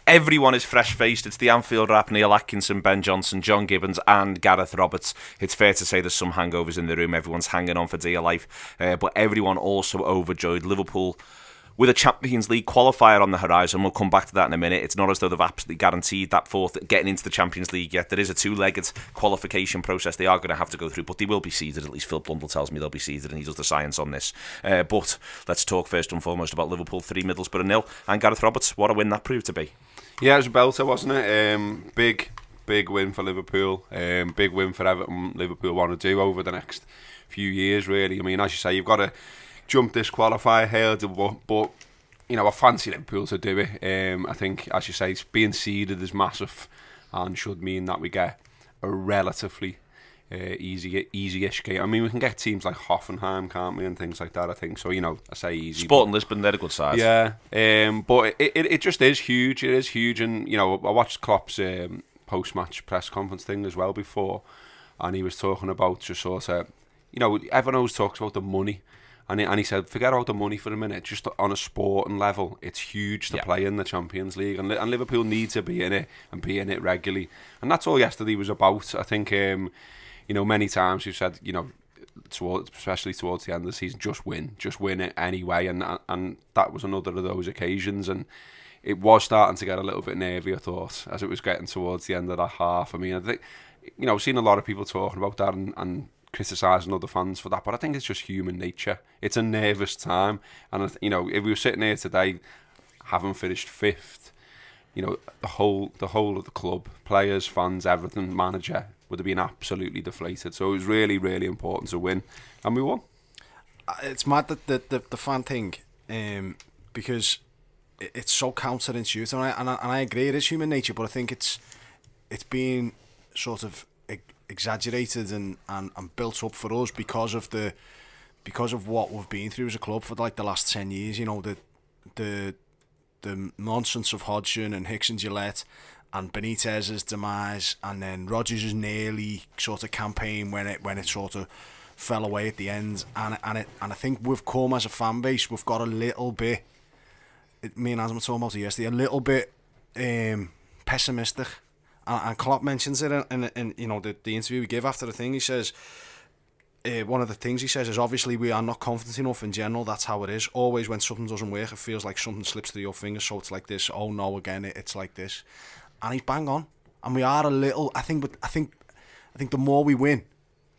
Everyone is fresh-faced. It's the Anfield rap, Neil Atkinson, Ben Johnson, John Gibbons and Gareth Roberts. It's fair to say there's some hangovers in the room. Everyone's hanging on for dear life. But everyone also overjoyed. Liverpool with a Champions League qualifier on the horizon. We'll come back to that in a minute. It's not as though they've absolutely guaranteed that fourth getting into the Champions League yet. There is a two-legged qualification process they are going to have to go through, but they will be seeded. At least Phil Blundell tells me they'll be seeded, and he does the science on this. But let's talk first and foremost about Liverpool 3, Middlesbrough 0, and Gareth Roberts. What a win that proved to be. Yeah, it was a belter, wasn't it? Big win for Liverpool. Big win for everything Liverpool want to do over the next few years, really. I mean, as you say, you've got to jump this qualifier hurdle, but you know, I fancy Liverpool to do it. I think, as you say, being seeded is massive and should mean that we get a relatively easy-ish game. I mean, we can get teams like Hoffenheim, can't we, and things like that, I think. So, you know, I say easy. Sporting Lisbon, they're a good side. Yeah, but it just is huge. It is huge, and, you know, I watched Klopp's post-match press conference thing as well before, and he was talking about just sort of, you know, everyone always talks about the money. And he said, forget about the money for a minute. Just on a sporting level, it's huge to play in the Champions League, and Liverpool need to be in it and be in it regularly. And that's all yesterday was about. I think, you know, many times we've said, you know, especially towards the end of the season, just win it anyway. And that was another of those occasions. And it was starting to get a little bit nervy, I thought, as it was getting towards the end of that half. I mean, I think, you know, I've seen a lot of people talking about that and criticising other fans for that, but I think it's just human nature. It's a nervous time, and you know, if we were sitting here today, having finished 5th, you know, the whole of the club, players, fans, everything, manager, would have been absolutely deflated. So it was really, really important to win, and we won. It's mad that the fan thing, because it's so counterintuitive, and I agree it is human nature, but I think it's being sort of exaggerated and built up for us because of what we've been through as a club for like the last 10 years. You know, the nonsense of Hodgson and Hicks and Gillette and Benitez's demise, and then Rodgers' nearly sort of campaign when it sort of fell away at the end, and I think we've come as a fan base, we've got a little bit, me and Adam were talking about it yesterday, a little bit pessimistic. And Klopp mentions it in you know, the interview we give after the thing. He says, one of the things he says is, obviously we are not confident enough in general. That's how it is. Always when something doesn't work, it feels like something slips through your fingers. So it's like this. Oh no, again it's like this. And he's bang on. And we are a little. I think the more we win,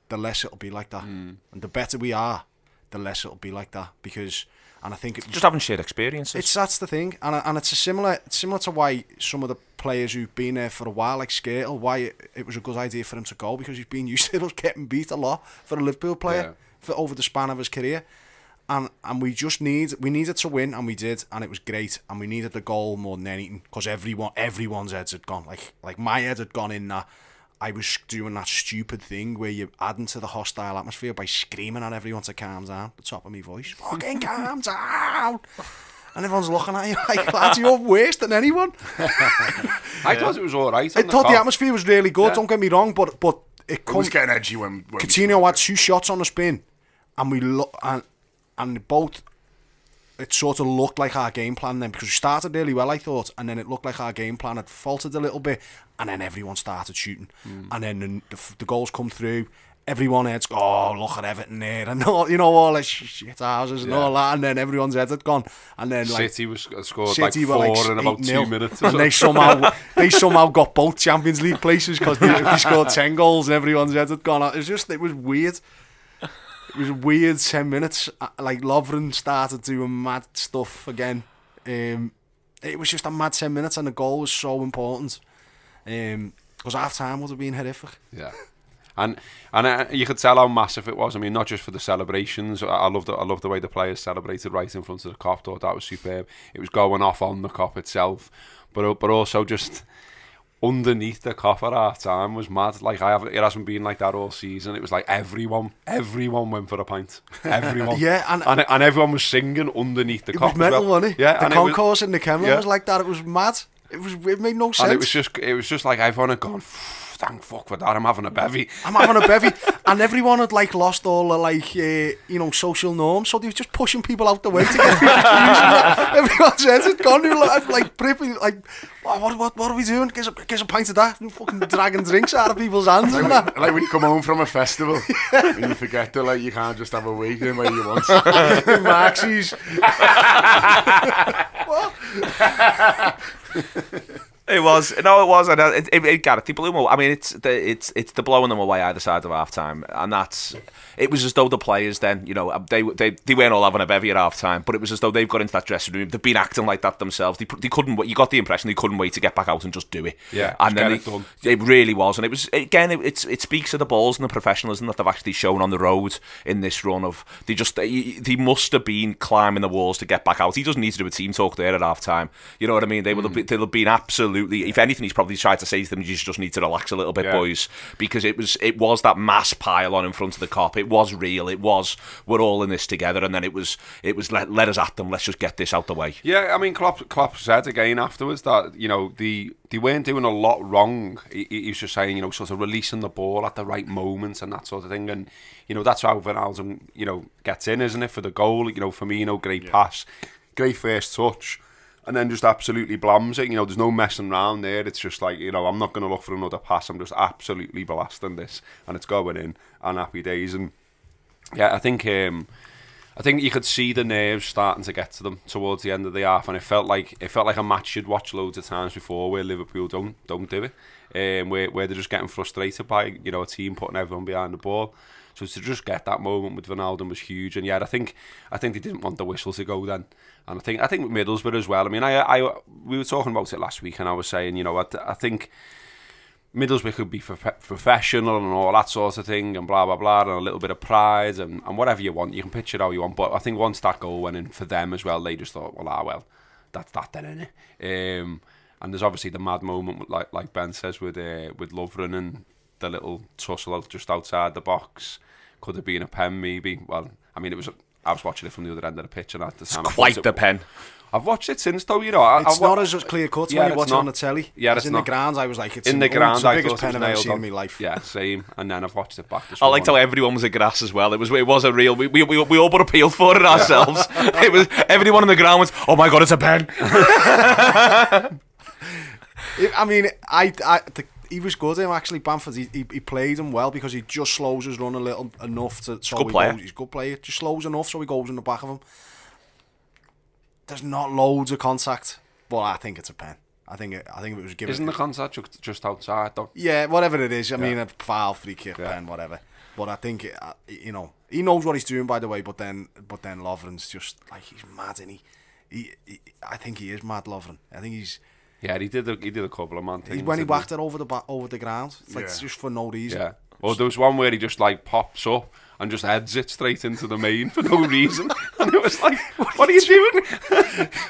the less it'll be like that. And the better we are, the less it'll be like that. Because. And I think just having shared experiences. That's the thing, and it's similar to why some of the players who've been there for a while, like Skrtel, why it was a good idea for him to go, because he's been used to us getting beat a lot for a Liverpool player for over the span of his career, and we needed to win, and we did, and it was great, and we needed the goal more than anything, because everyone's heads had gone, like my head had gone in that. I was doing that stupid thing where you're adding to the hostile atmosphere by screaming at everyone to calm down, the top of my voice. Fucking calm down! And everyone's looking at you like, lads, you're worse than anyone. I thought it was alright. I thought the atmosphere was really good, don't get me wrong, but it was getting edgy when Coutinho had 2 shots on the spin, and and both. It sort of looked like our game plan then, because we started really well, I thought, and then it looked like our game plan had faltered a little bit, and then everyone started shooting, and then the goals come through, everyone heads, oh, look at Everton there, and all, you know, all this shit houses and all that, and then everyone's heads had gone, and then like City scored City like 4 in about 2 minutes, and they somehow got both Champions League places because they scored 10 goals and everyone's heads had gone. It was weird. It was a weird 10 minutes. Like, Lovren started doing mad stuff again. It was just a mad 10 minutes, and the goal was so important. Because half-time would have been horrific. Yeah. And you could tell how massive it was. I mean, not just for the celebrations. I love the way the players celebrated right in front of the Kop. Thought that was superb. It was going off on the Kop itself. But also just underneath the Kop at half time was mad. Like, it hasn't been like that all season. It was like everyone went for a pint. Everyone. Yeah, and everyone was singing underneath the Kop. It was mental, wasn't it? Yeah, the concourse in the Kemmel was like that. It was mad. It made no sense. And it was just like everyone had gone thank fuck for that. I'm having a bevy. And everyone had like lost all the like social norms, so they were just pushing people out the way to get the everyone's heads had gone. They were like pripping, like what are we doing? Get a pint of that. And fucking dragging drinks out of people's hands. Like when you come home from a festival and you forget that like you can't just have a weekend where you want. Maxis. What? It was, and it Gareth, they blew them away. I mean, it's the blowing them away either side of half time, and it was as though the players then, they weren't all having a bevy at half time, but it was as though they've got into that dressing room, they've been acting like that themselves. They couldn't. You got the impression they couldn't wait to get back out and just do it. Yeah, and then it really was, and it was again. It speaks of the balls and the professionalism that they've actually shown on the road in this run. Of they must have been climbing the walls to get back out. He doesn't need to do a team talk there at half time. You know what I mean? They'll have been absolutely. If anything, he's probably tried to say to them, "You just need to relax a little bit, boys," because it was that mass pile on in front of the Kop. It was real. It was, we're all in this together, and then it was let us at them. Let's just get this out the way. Yeah, I mean, Klopp said again afterwards that they weren't doing a lot wrong. He was just saying sort of releasing the ball at the right moment and that sort of thing, and that's how Wijnaldum gets in, isn't it, for the goal? Firmino, great pass, great first touch. And then just absolutely blams it. There's no messing around there. It's just like, I'm not going to look for another pass. I'm just absolutely blasting this. And it's going in. And happy days. And yeah, I think you could see the nerves starting to get to them towards the end of the half. And it felt like a match you'd watched loads of times before where Liverpool don't do it. Where they're just getting frustrated by, a team putting everyone behind the ball. So to just get that moment with Wijnaldum was huge, and yeah, I think they didn't want the whistle to go then, and I think with Middlesbrough as well. I mean, we were talking about it last week, and I was saying, I think Middlesbrough could be professional and all that sort of thing, and blah blah blah, and a little bit of pride and whatever you want. You can pitch it how you want, but I think once that goal went in for them as well, they just thought, well, that's that then, isn't it? And there's obviously the mad moment, like Ben says, with Lovren and the little tussle just outside the box. Could have been a pen, maybe. Well, I mean, I was watching it from the other end of the pitch, and at the time, it's quite the pen. I've watched it since, though. It's not as clear cut when you watch it on the telly. Yeah, it's in the grounds. I was like, it's in the grounds. The biggest pen I've ever seen in my life. Yeah, same. And then I've watched it back. I liked how everyone was a grass as well. It was a real. We all but appealed for it ourselves. It was everyone on the ground was, oh my god, it's a pen. I mean, he was good. Actually, Bamford. He played him well because he just slows his run a little enough to. So good player. He's a good player. Just slows enough so he goes in the back of him. There's not loads of contact, but I think it's a pen. I think it was given. Isn't the contact just outside though? Yeah, whatever it is. I mean, a foul, free kick, pen, whatever. But I think he knows what he's doing, by the way. But then Lovren's just like, he's mad, and he I think he is mad, Lovren. I think he's. Yeah, he did a couple of man things. When he whacked it over the ground, it's like just for no reason. Yeah. Well, there was one where he just like pops up and just heads it straight into the main for no reason, and it was like, what are you doing?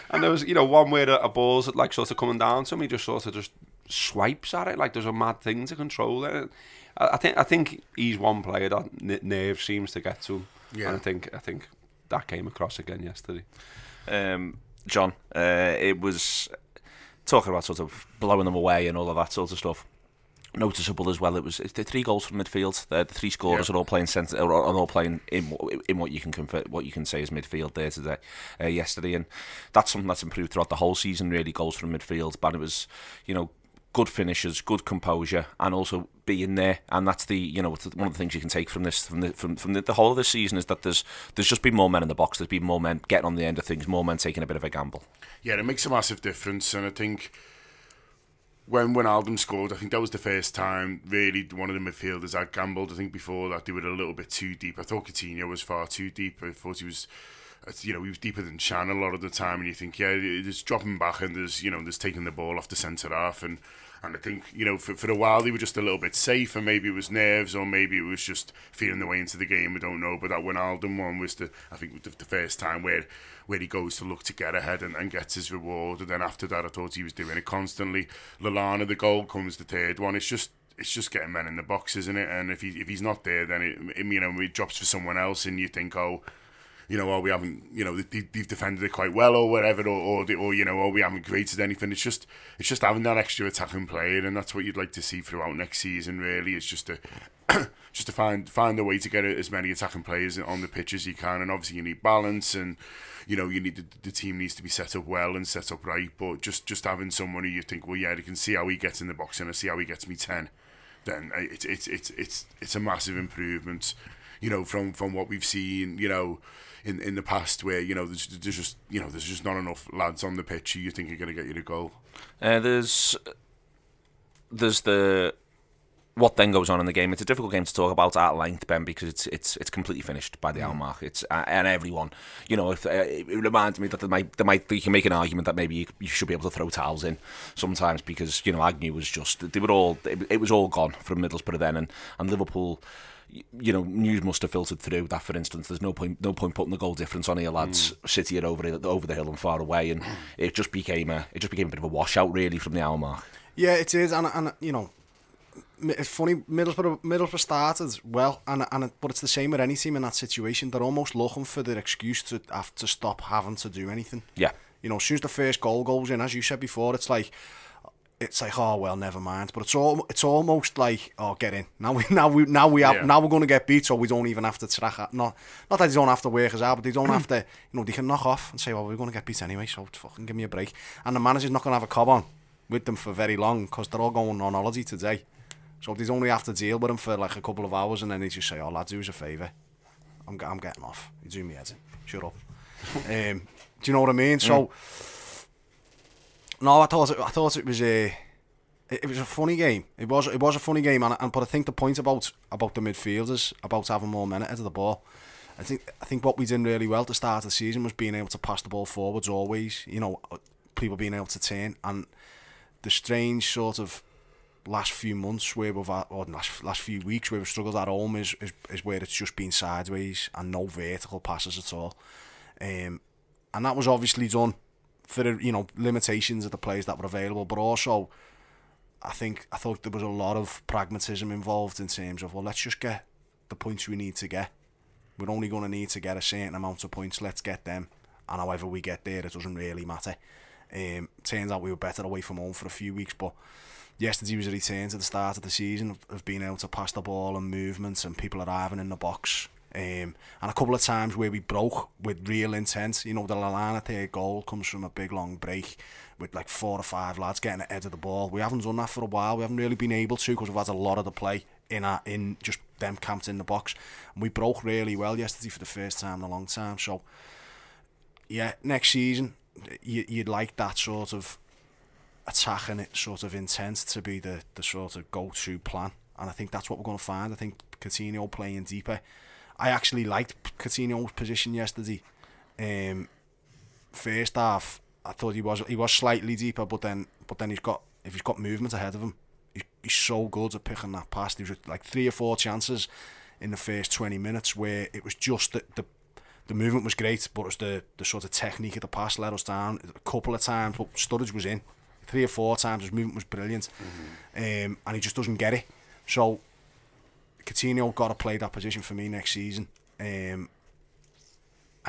And there was one where a ball's like sort of coming down to him, he just sort of just swipes at it like there's a mad thing to control it. I think he's one player that nerve seems to get to him. Yeah. And I think that came across again yesterday. John, it was. Talking about sort of blowing them away and all of that sort of stuff. Noticeable as well. It's the 3 goals from midfield. The 3 scorers are all playing centre, are all playing in what you can say is midfield there today, yesterday, and that's something that's improved throughout the whole season. Really, goals from midfield, but it was good finishes, good composure, and also being there. And that's the one of the things you can take from this from the whole of this season is that there's just been more men in the box. There's been more men getting on the end of things, more men taking a bit of a gamble. Yeah, it makes a massive difference, and I think when Wijnaldum scored, I think that was the first time really one of the midfielders had gambled. I think before that they were a little bit too deep. I thought Coutinho was far too deep. I thought he was deeper than Chan a lot of the time, and you think, it's dropping back and there's taking the ball off the centre half, and I think, for a while they were just a little bit safe, and maybe it was nerves or maybe it was just feeling the way into the game, we don't know. But that Wijnaldum one was the first time where he goes to look to get ahead and gets his reward, and then after that I thought he was doing it constantly. Lallana, the goal, comes the third one. It's just getting men in the box, isn't it? And if he's not there, then it drops for someone else, and you think, you know, or we haven't, you know, they've defended it quite well or whatever, or you know, or we haven't created anything. It's just having that extra attacking player, and that's what you'd like to see throughout next season. Really, it's just to find a way to get as many attacking players on the pitch as you can, and obviously you need balance, and you know, you need the team needs to be set up well and set up right. But just having someone who you think, well, yeah, you can see how he gets in the box and I see how he gets me 10, then it's a massive improvement. You know, from what we've seen, you know, in the past, where, you know, there's just not enough lads on the pitch who you think are going to get you the goal. There's the what then goes on in the game. It's a difficult game to talk about at length, Ben, because it's completely finished by the hour mark. It's and everyone, you know, if it reminds me that you can make an argument that maybe you should be able to throw towels in sometimes, because, you know, Agnew was just, it was all gone from Middlesbrough then, and Liverpool, you know, news must have filtered through that, for instance, there's no point putting the goal difference on here, lads. City are over the hill and far away, and it just became a bit of a washout really from the hour mark. Yeah, it is, and you know, it's funny, Middlesbrough started well, but it's the same with any team in that situation. They're almost looking for their excuse to have to stop having to do anything. Yeah, you know, as soon as the first goal goes in, as you said before, it's like, oh well, never mind. But it's almost like, oh, get in now. Now we're going to get beat, so we don't even have to track. Not that they don't have to work us out, but they don't have to. You know, they can knock off and say, well, we're going to get beat anyway, so fucking give me a break. And the manager's not going to have a cob on with them for very long, because they're all going on holiday today. So they only have to deal with them for like a couple of hours, and then they just say, oh, lads, do us a favour. I'm getting off. You're doing me head in. Shut up. Do you know what I mean? So. No, I thought it was a funny game. It was a funny game, but I think the point about the midfielders, about having more men ahead of the ball, I think what we did really well at the start of the season was being able to pass the ball forwards always. You know, people being able to turn, and the strange sort of last few months where we've had, or last few weeks where we've struggled at home is where it's just been sideways and no vertical passes at all, and that was obviously done for the, you know, limitations of the players that were available, but also I thought there was a lot of pragmatism involved in terms of, well, let's just get the points we need to get. We're only going to need to get a certain amount of points. Let's get them, and however we get there, it doesn't really matter. Turns out we were better away from home for a few weeks, but yesterday was a return to the start of the season of being able to pass the ball and movements and people arriving in the box. And a couple of times where we broke with real intent. You know, the Lallana third goal comes from a big long break with like 4 or 5 lads getting ahead of the ball. We haven't done that for a while. We haven't really been able to, because we've had a lot of the play in just them camped in the box. And we broke really well yesterday for the first time in a long time. So yeah, next season you'd like that sort of attacking it sort of intent to be the sort of go-to plan, and I think that's what we're going to find. I think Coutinho playing deeper. I actually liked Coutinho's position yesterday. First half, I thought he was slightly deeper, but then if he's got movement ahead of him, he's so good at picking that pass. There was like 3 or 4 chances in the first 20 minutes where it was just the movement was great, but it was the sort of technique of the pass let us down a couple of times. But Sturridge was in 3 or 4 times. His movement was brilliant, and he just doesn't get it. So Coutinho got to play that position for me next season, and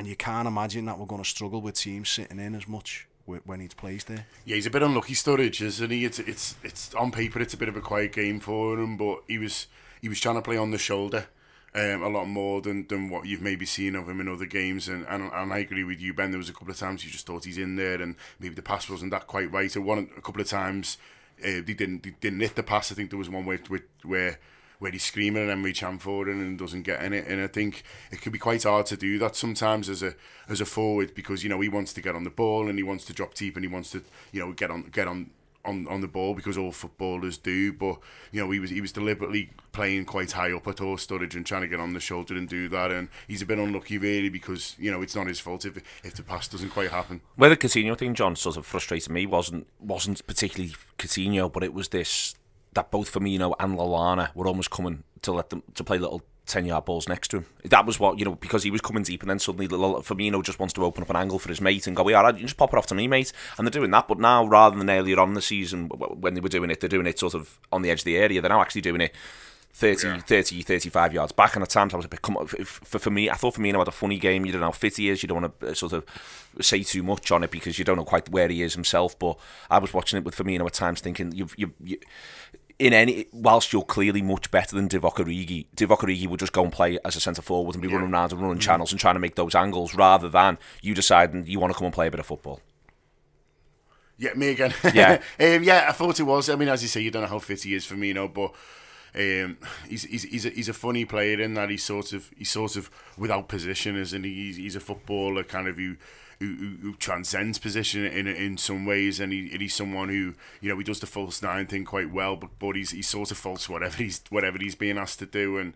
you can't imagine that we're going to struggle with teams sitting in as much when he plays there. Yeah, he's a bit unlucky, Sturridge, isn't he? It's on paper it's a bit of a quiet game for him, but he was trying to play on the shoulder a lot more than what you've maybe seen of him in other games, and I agree with you, Ben. There was a couple of times you just thought he's in there, and maybe the pass wasn't that quite right. A couple of times they didn't hit the pass. I think there was one where he's screaming and then reach hand for it and doesn't get in it. And I think it can be quite hard to do that sometimes as a forward, because, you know, he wants to get on the ball and he wants to drop deep and he wants to, you know, get on the ball, because all footballers do. But, you know, he was deliberately playing quite high up at all, Sturridge, and trying to get on the shoulder and do that. And he's a bit unlucky really, because, you know, it's not his fault if the pass doesn't quite happen. Where the Coutinho thing, John, sort of frustrated me wasn't particularly Coutinho, but it was this, that both Firmino and Lallana were almost coming to let them to play little 10-yard balls next to him. That was what, you know, because he was coming deep, and then suddenly Firmino just wants to open up an angle for his mate and go, yeah, all right, you just pop it off to me, mate. And they're doing that, but now, rather than earlier on in the season when they were doing it, they're doing it sort of on the edge of the area. They're now actually doing it 35 yards back, and at times I was a bit for me. I thought Firmino had a funny game. You don't know how fit he is. You don't want to sort of say too much on it because you don't know quite where he is himself. But I was watching it with Firmino at times, thinking whilst you're clearly much better than Divock Origi would just go and play as a centre forward and be running around and running channels and trying to make those angles rather than you deciding you want to come and play a bit of football. Yeah, me again. Yeah, I thought it was. I mean, as you say, you don't know how fit he is, Firmino, but he's a funny player in that he's sort of without position, isn't he? He's a footballer kind of who transcends position in some ways, and he's someone who, you know, he does the false nine thing quite well, but he's sort of false whatever he's being asked to do. And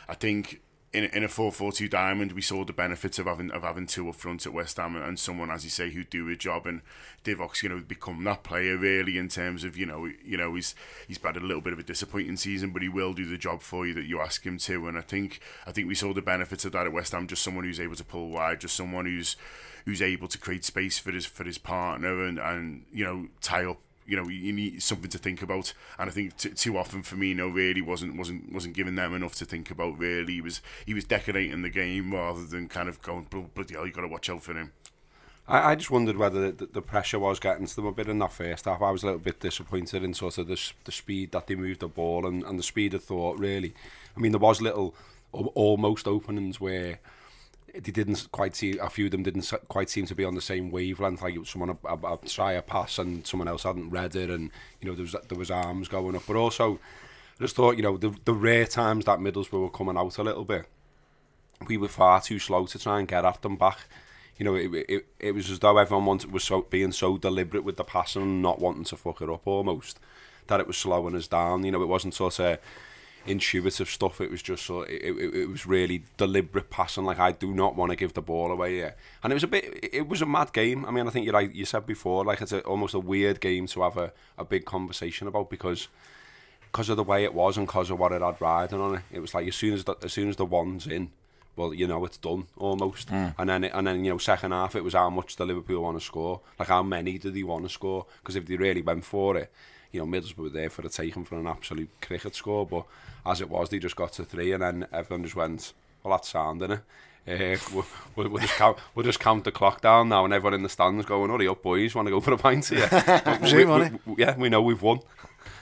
I think in a 4-4-2 diamond, we saw the benefits of having two up front at West Ham and someone, as you say, who do a job. And Divock's, you know, become that player really in terms of, you know he's had a little bit of a disappointing season, but he will do the job for you that you ask him to. And I think we saw the benefits of that at West Ham. Just someone who's able to pull wide, just someone who's able to create space for his partner and you know, tie up. You know, you need something to think about, and I think too often Firmino really wasn't giving them enough to think about. Really, he was decorating the game rather than kind of going, bloody hell, you got to watch out for him. I just wondered whether the pressure was getting to them a bit in that first half. I was a little bit disappointed in sort of the speed that they moved the ball and the speed of thought. Really, I mean, there was little almost openings where they didn't quite see, a few of them didn't quite seem to be on the same wavelength, like someone a try a pass and someone else hadn't read it, and you know there was arms going up. But also I just thought, you know, the rare times that Middlesbrough were coming out a little bit, we were far too slow to try and get at them back. You know, it was as though everyone was being so deliberate with the passing and not wanting to fuck it up almost, that it was slowing us down. You know, it wasn't sort of intuitive stuff. It was just sort of, it was really deliberate passing. Like, I do not want to give the ball away here. And it was a mad game. I mean, I think you said before, like, it's almost a weird game to have a big conversation about because of the way it was and because of what it had riding on it. It was like as soon as the one's in, well, you know, it's done almost. And then you know, second half it was how much the Liverpool want to score, like how many did they want to score? Because if they really went for it, you know, Middlesbrough were there for the taking for an absolute cricket score, but as it was, they just got to 3, and then everyone just went, well, that's sound, innit? We'll just count the clock down now, and everyone in the stands going, hurry up, boys, want to go for a pint here? We know we've won.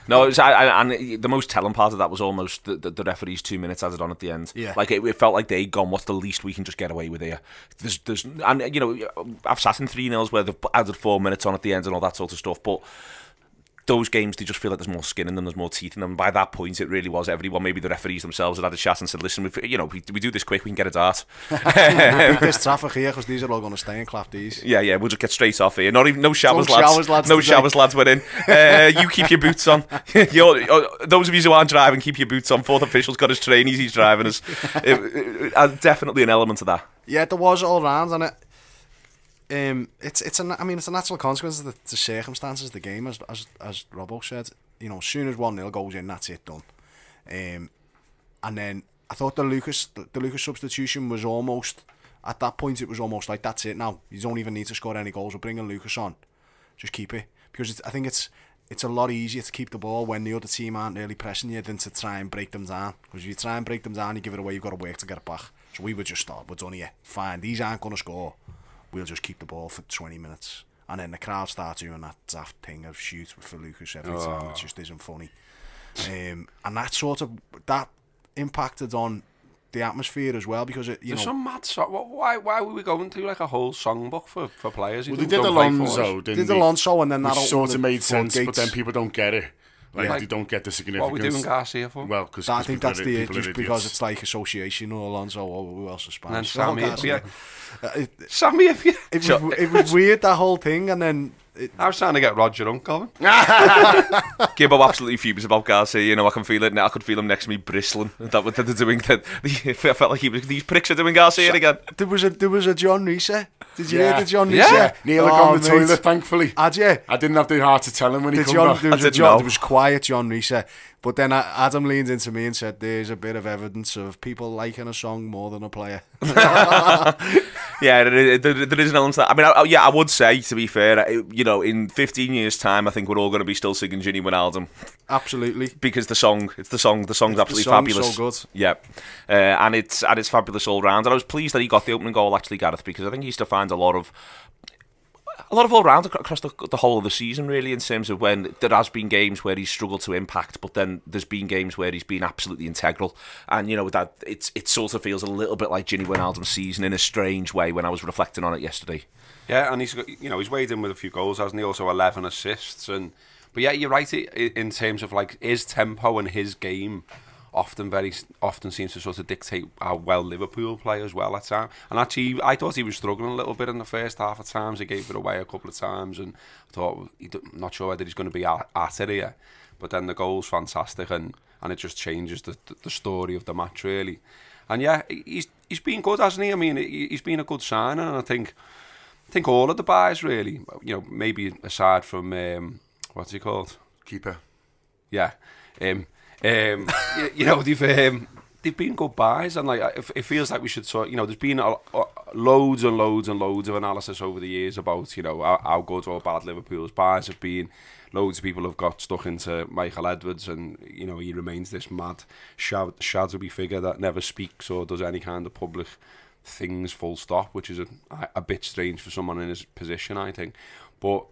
No, it was, and the most telling part of that was almost the referee's 2 minutes added on at the end. Yeah. Like, it felt like they'd gone, what's the least we can just get away with here? And, you know, I've sat in 3-0s where they've added 4 minutes on at the end and all that sort of stuff, but those games, they just feel like there's more skin in them, there's more teeth in them. By that point, it really was everyone, maybe the referees themselves, had a chat and said, listen, we do this quick, we can get a dart. There's traffic here because these are all going to stay and clap these. Yeah, we'll just get straight off here. No showers, lads. No showers, lads, we're in. You keep your boots on. Those of you who aren't driving, keep your boots on. Fourth official's got his trainees, he's driving us. Definitely an element of that. Yeah, there was all round, and it's a natural consequence of the circumstances of the game, as Robbo said. You know, as soon as 1-0 goes in, that's it, done. And then I thought the Lucas substitution was almost, at that point it was almost like, that's it now, you don't even need to score any goals, we're bringing Lucas on, just keep it, because I think it's a lot easier to keep the ball when the other team aren't really pressing you than to try and break them down, because if you try and break them down, you give it away, you've got to work to get it back. So we would just start, we're done here, fine, these aren't going to score, we'll just keep the ball for 20 minutes. And then the crowd start doing that daft thing of shoot for Lucas every time. It just isn't funny. And that impacted on the atmosphere as well, because there's some mad song. Why were we going through like a whole songbook for players? Well, they did Alonso, didn't they? Alonso, and then which that sort of made sense, but then people don't get it. Like, they don't get the significance. What are we doing Garcia for? Well, because I think that's just because it's like association or Alonso or who else is Spanish. And then Sammy, it was weird, that whole thing, and then I was trying to get Roger on, Colin. Gibbo absolutely furious about Garcia. You know, I can feel it now. I could feel him next to me bristling. That what they're doing. I felt like these pricks are doing Garcia again. There was a John Reese. Did you hear the John Reese? Yeah. Neil had gone to the toilet, thankfully. Had you? I didn't have the heart to tell him when he came back. There was quiet John Reese. But then Adam leaned into me and said, there's a bit of evidence of people liking a song more than a player. Yeah, there is an element to that. I mean, I would say, to be fair, you know, in 15 years' time, I think we're all going to be still singing Ginny Wijnaldum. Absolutely. Because the song's absolutely fabulous. So good. Yeah, and it's fabulous all round. And I was pleased that he got the opening goal, actually, Gareth, because I think he used to find a lot of all round across the whole of the season, really, in terms of when there has been games where he's struggled to impact, but then there's been games where he's been absolutely integral. And you know that it sort of feels a little bit like Ginny Wijnaldum's season in a strange way when I was reflecting on it yesterday. Yeah, and he's weighed in with a few goals, hasn't he? Also 11 assists, but yeah, you're right in terms of like his tempo and his game. Often seems to sort of dictate how well Liverpool play as well at times. And actually, I thought he was struggling a little bit in the first half at times. He gave it away a couple of times, and I thought, I'm not sure whether he's going to be at it here. But then the goal's fantastic, and it just changes the story of the match, really. And yeah, he's been good, hasn't he? I mean, he's been a good signing, and I think all of the buys, really, you know, maybe aside from, what's he called? Keeper. Yeah. You know, they've been good buys, and like it feels like we should sort. You know, there's been loads and loads and loads of analysis over the years about, you know, how good or bad Liverpool's buys have been. Loads of people have got stuck into Michael Edwards, and you know he remains this mad shadowy figure that never speaks or does any kind of public things. Full stop, which is a bit strange for someone in his position, I think, but.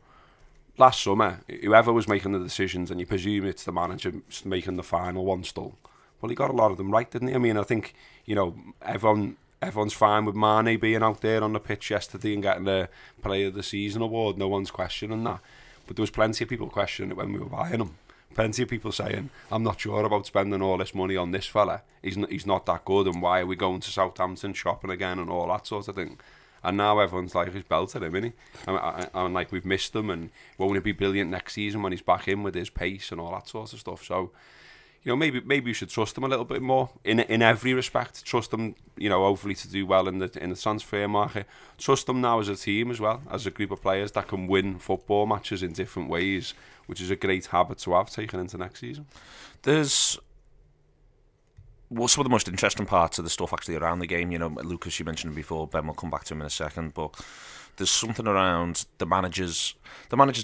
Last summer, whoever was making the decisions, and you presume it's the manager making the final one still, well, he got a lot of them right, didn't he? I mean, I think, you know, everyone's fine with Mane being out there on the pitch yesterday and getting the Player of the Season award. No one's questioning that. But there was plenty of people questioning it when we were buying him. Plenty of people saying, I'm not sure about spending all this money on this fella. He's not that good, and why are we going to Southampton shopping again and all that sort of thing. And now everyone's like, he's belted him, isn't he? And like, we've missed him, and won't he be brilliant next season when he's back in with his pace and all that sort of stuff. So, you know, maybe we should trust him a little bit more in every respect. Trust him, you know, hopefully to do well in the transfer market. Trust them now as a team as well, as a group of players that can win football matches in different ways, which is a great habit to have taken into next season. There's some of the most interesting parts of the stuff actually around the game. You know, Lucas, you mentioned it before, Ben will come back to him in a second, but there's something around the manager's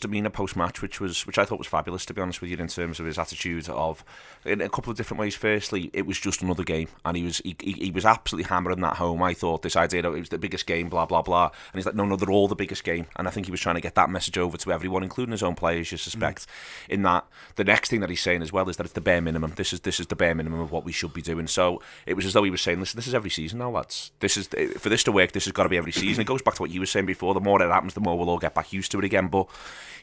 demeanour post-match, which I thought was fabulous, to be honest with you, in terms of his attitude of, in a couple of different ways. Firstly, it was just another game, and he was absolutely hammering that home. I thought this idea that it was the biggest game, blah blah blah, and he's like, no, they're all the biggest game, and I think he was trying to get that message over to everyone, including his own players, you suspect. In that, the next thing that he's saying as well is that it's the bare minimum. This is the bare minimum of what we should be doing. So it was as though he was saying, listen, this is every season now, lads. For this to work, this has got to be every season. It goes back to what you were saying before. The more it happens, the more we'll all get back used to it again. But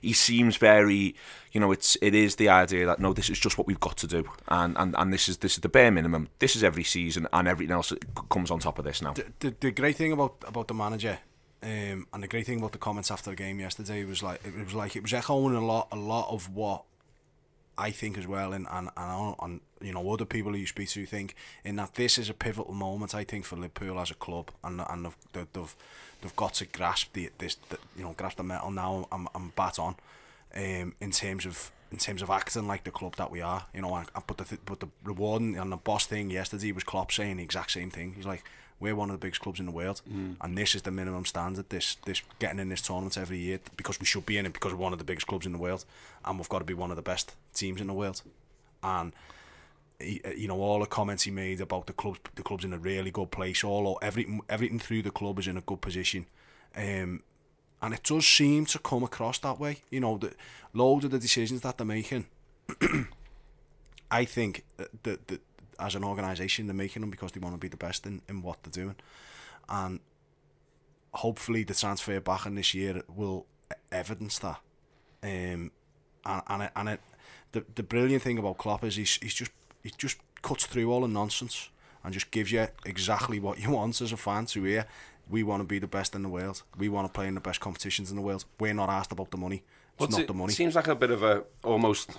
he seems very, you know, it is the idea that no, this is just what we've got to do, and this is the bare minimum. This is every season, and everything else comes on top of this now. The great thing about the manager, and the great thing about the comments after the game yesterday was it was echoing a lot of what I think as well, and you know, other people who you speak to think, in that this is a pivotal moment, I think, for Liverpool as a club, and they've got to grasp grasp the metal now and bat on, in terms of acting like the club that we are, you know. But the rewarding and the boss thing yesterday was Klopp saying the exact same thing. He's like, we're one of the biggest clubs in the world, and this is the minimum standard. This getting in this tournament every year, because we should be in it, because we're one of the biggest clubs in the world, and we've got to be one of the best teams in the world. And you know, all the comments he made about the club's in a really good place. Everything through the club is in a good position, and it does seem to come across that way. You know, loads of the decisions that they're making, I think that as an organisation, they're making them because they want to be the best in what they're doing, and hopefully the transfer back in this year will evidence that. The brilliant thing about Klopp is he just cuts through all the nonsense and just gives you exactly what you want as a fan to hear. We want to be the best in the world. We want to play in the best competitions in the world. We're not asked about the money. It's not the money. It seems like a bit of a, almost,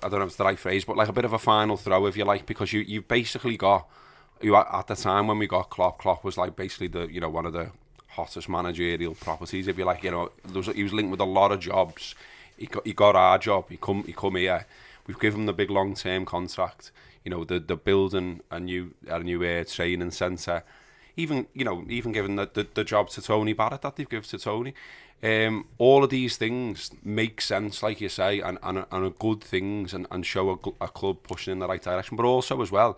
I don't know if it's the right phrase, but like a bit of a final throw, if you like, because you basically got, at the time when we got Klopp was like basically one of the hottest managerial properties, if you like. You know, he was linked with a lot of jobs. He got our job. He come here. We've given him the big long-term contract. You know, they're building a new training centre. even given the job to Tony Barrett that they've given to Tony. All of these things make sense, like you say, and are good things, and show a club pushing in the right direction. But also as well,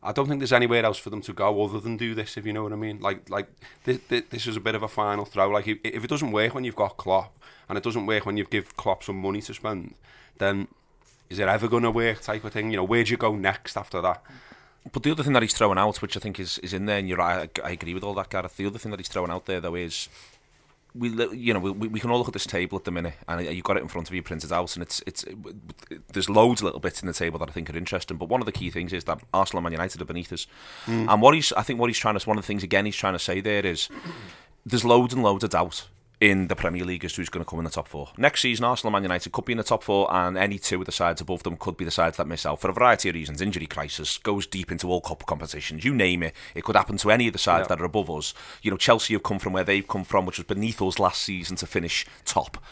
I don't think there's anywhere else for them to go other than do this, if you know what I mean. Like this is a bit of a final throw. Like if it doesn't work when you've got Klopp, and it doesn't work when you've give Klopp some money to spend, then is it ever going to work, type of thing? You know, where do you go next after that? But the other thing that he's throwing out, which I think is in there, and you're right, I agree with all that, Gareth. The other thing that he's throwing out there, though, is we can all look at this table at the minute, and you've got it in front of you printed out, and it's there's loads of little bits in the table that I think are interesting. But one of the key things is that Arsenal and Man United are beneath us, and one of the things again he's trying to say there is there's loads and loads of doubt in the Premier League as to who's going to come in the top four. Next season, Arsenal and Man United could be in the top four, and any two of the sides above them could be the sides that miss out for a variety of reasons. Injury crisis goes deep into all cup competitions. You name it, it could happen to any of the sides that are above us. You know, Chelsea have come from where they've come from, which was beneath us last season, to finish top.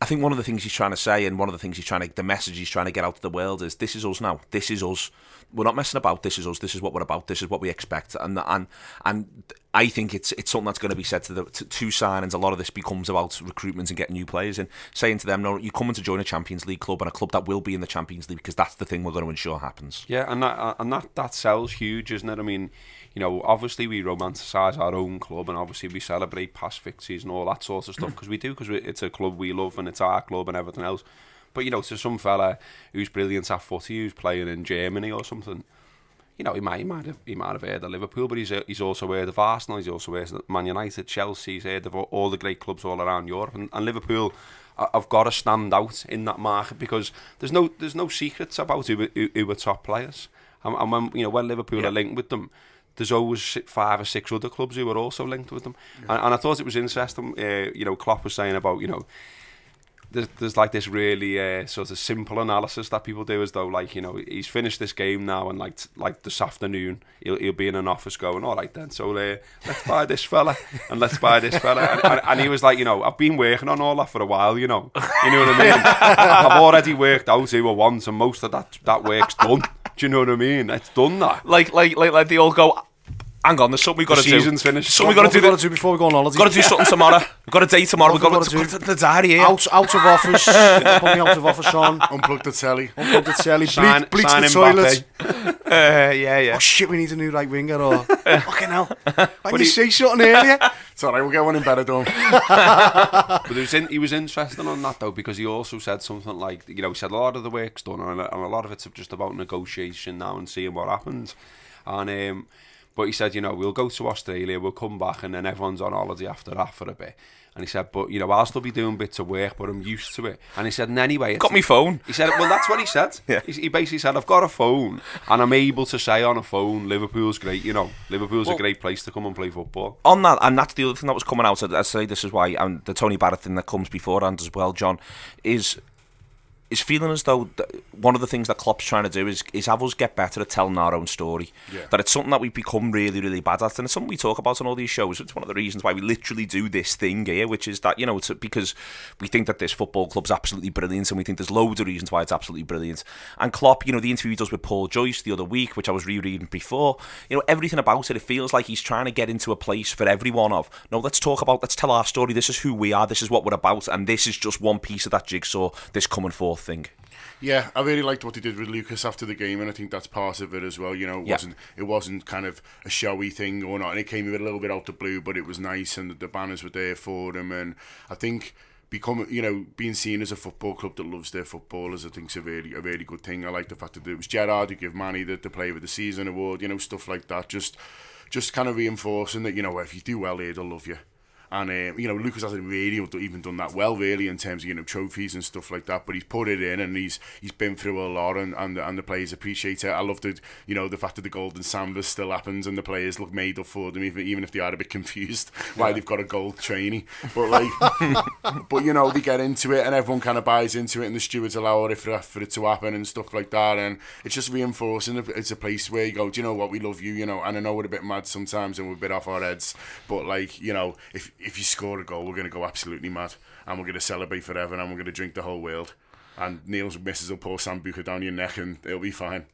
I think one of the things he's trying to say, and one of the things the message he's trying to get out to the world is, this is us now. This is us. We're not messing about. This is us. This is what we're about. This is what we expect. And I think it's something that's going to be said to signings. A lot of this becomes about recruitment and getting new players and saying to them, no, you're coming to join a Champions League club, and a club that will be in the Champions League, because that's the thing we're going to ensure happens. Yeah, and that sells huge, isn't it? I mean, you know, obviously we romanticise our own club, and obviously we celebrate past victories and all that sort of stuff, because it's a club we love, and it's our club and everything else. But, you know, to some fella who's brilliant at footy, who's playing in Germany or something, you know, he might have heard of Liverpool, but he's also heard of Arsenal, he's also heard of Man United, Chelsea, he's heard of all the great clubs all around Europe, and Liverpool have got to stand out in that market, because there's no secrets about who are top players, and when Liverpool are linked with them, there's always 5 or 6 other clubs who are also linked with them, and I thought it was interesting. Klopp was saying about, you know, there's like this really sort of simple analysis that people do, as though, like, you know, he's finished this game now, and like this afternoon he'll be in an office going, all right then, so let's buy this fella and let's buy this fella, and he was like, you know, I've been working on all that for a while, you know what I mean? I've already worked out who I want, and most of that work's done. Do you know what I mean? It's done that. Like they all go, hang on, there's something we've got to do. The season's finished. Something we've got to do before we go on holiday. We've got to do something tomorrow. We've got a day tomorrow. We've got to the diary here. Out of office. Put me out of office, Sean. Unplug the telly. Bleach the toilet. Yeah. Oh shit, we need a new right winger, or fucking hell. Can you say something earlier? It's alright, we'll get one in better done. But he was interesting on that, though, because he also said something like, you know, he said a lot of the work's done, and a lot of it's just about negotiation now and seeing what happens. And but he said, you know, we'll go to Australia, we'll come back, and then everyone's on holiday after that for a bit. And he said, but, you know, I'll still be doing bits of work, but I'm used to it. And he said, and anyway... Got me phone. He said, well, that's what he said. Yeah. He basically said, I've got a phone, and I'm able to say on a phone, Liverpool's great, you know. Liverpool's a great place to come and play football. On that, and that's the other thing that was coming out, I say this is why, and the Tony Barrett thing that comes beforehand as well, John, is feeling as though one of the things that Klopp's trying to do is have us get better at telling our own story. Yeah. That it's something that we've become really, really bad at, and it's something we talk about on all these shows. It's one of the reasons why we literally do this thing here, which is that, you know, it's because we think that this football club's absolutely brilliant, and we think there's loads of reasons why it's absolutely brilliant. And Klopp, you know, the interview he does with Paul Joyce the other week, which I was rereading before, you know, everything about it feels like he's trying to get into a place for everyone of, no, let's tell our story, this is who we are, this is what we're about, and this is just one piece of that jigsaw, this coming forth thing. Yeah, I really liked what he did with Lucas after the game, and I think that's part of it as well. You know, it wasn't kind of a showy thing or not, and it came a little bit out the blue, but it was nice, and the banners were there for him. And I think being seen as a football club that loves their footballers, I think is a really good thing. I like the fact that it was Gerrard who gave Manny the Player of the Season award. You know, stuff like that. Just kind of reinforcing that, you know, if you do well here, they'll love you. And, you know, Lucas hasn't really even done that well, really, in terms of, you know, trophies and stuff like that. But he's put it in, and he's been through a lot, and the players appreciate it. I love the fact that the Golden Sanders still happens, and the players look made up for them, even if they are a bit confused why they've got a gold trainee. But, like, but, you know, they get into it, and everyone kind of buys into it, and the stewards allow it for it to happen and stuff like that. And it's just reinforcing. It's a place where you go, do you know what, we love you, you know. And I know we're a bit mad sometimes, and we're a bit off our heads, but, like, you know, if you score a goal, we're going to go absolutely mad, and we're going to celebrate forever, and we're going to drink the whole world. and Neil's missus will pour sambuca down your neck and it'll be fine.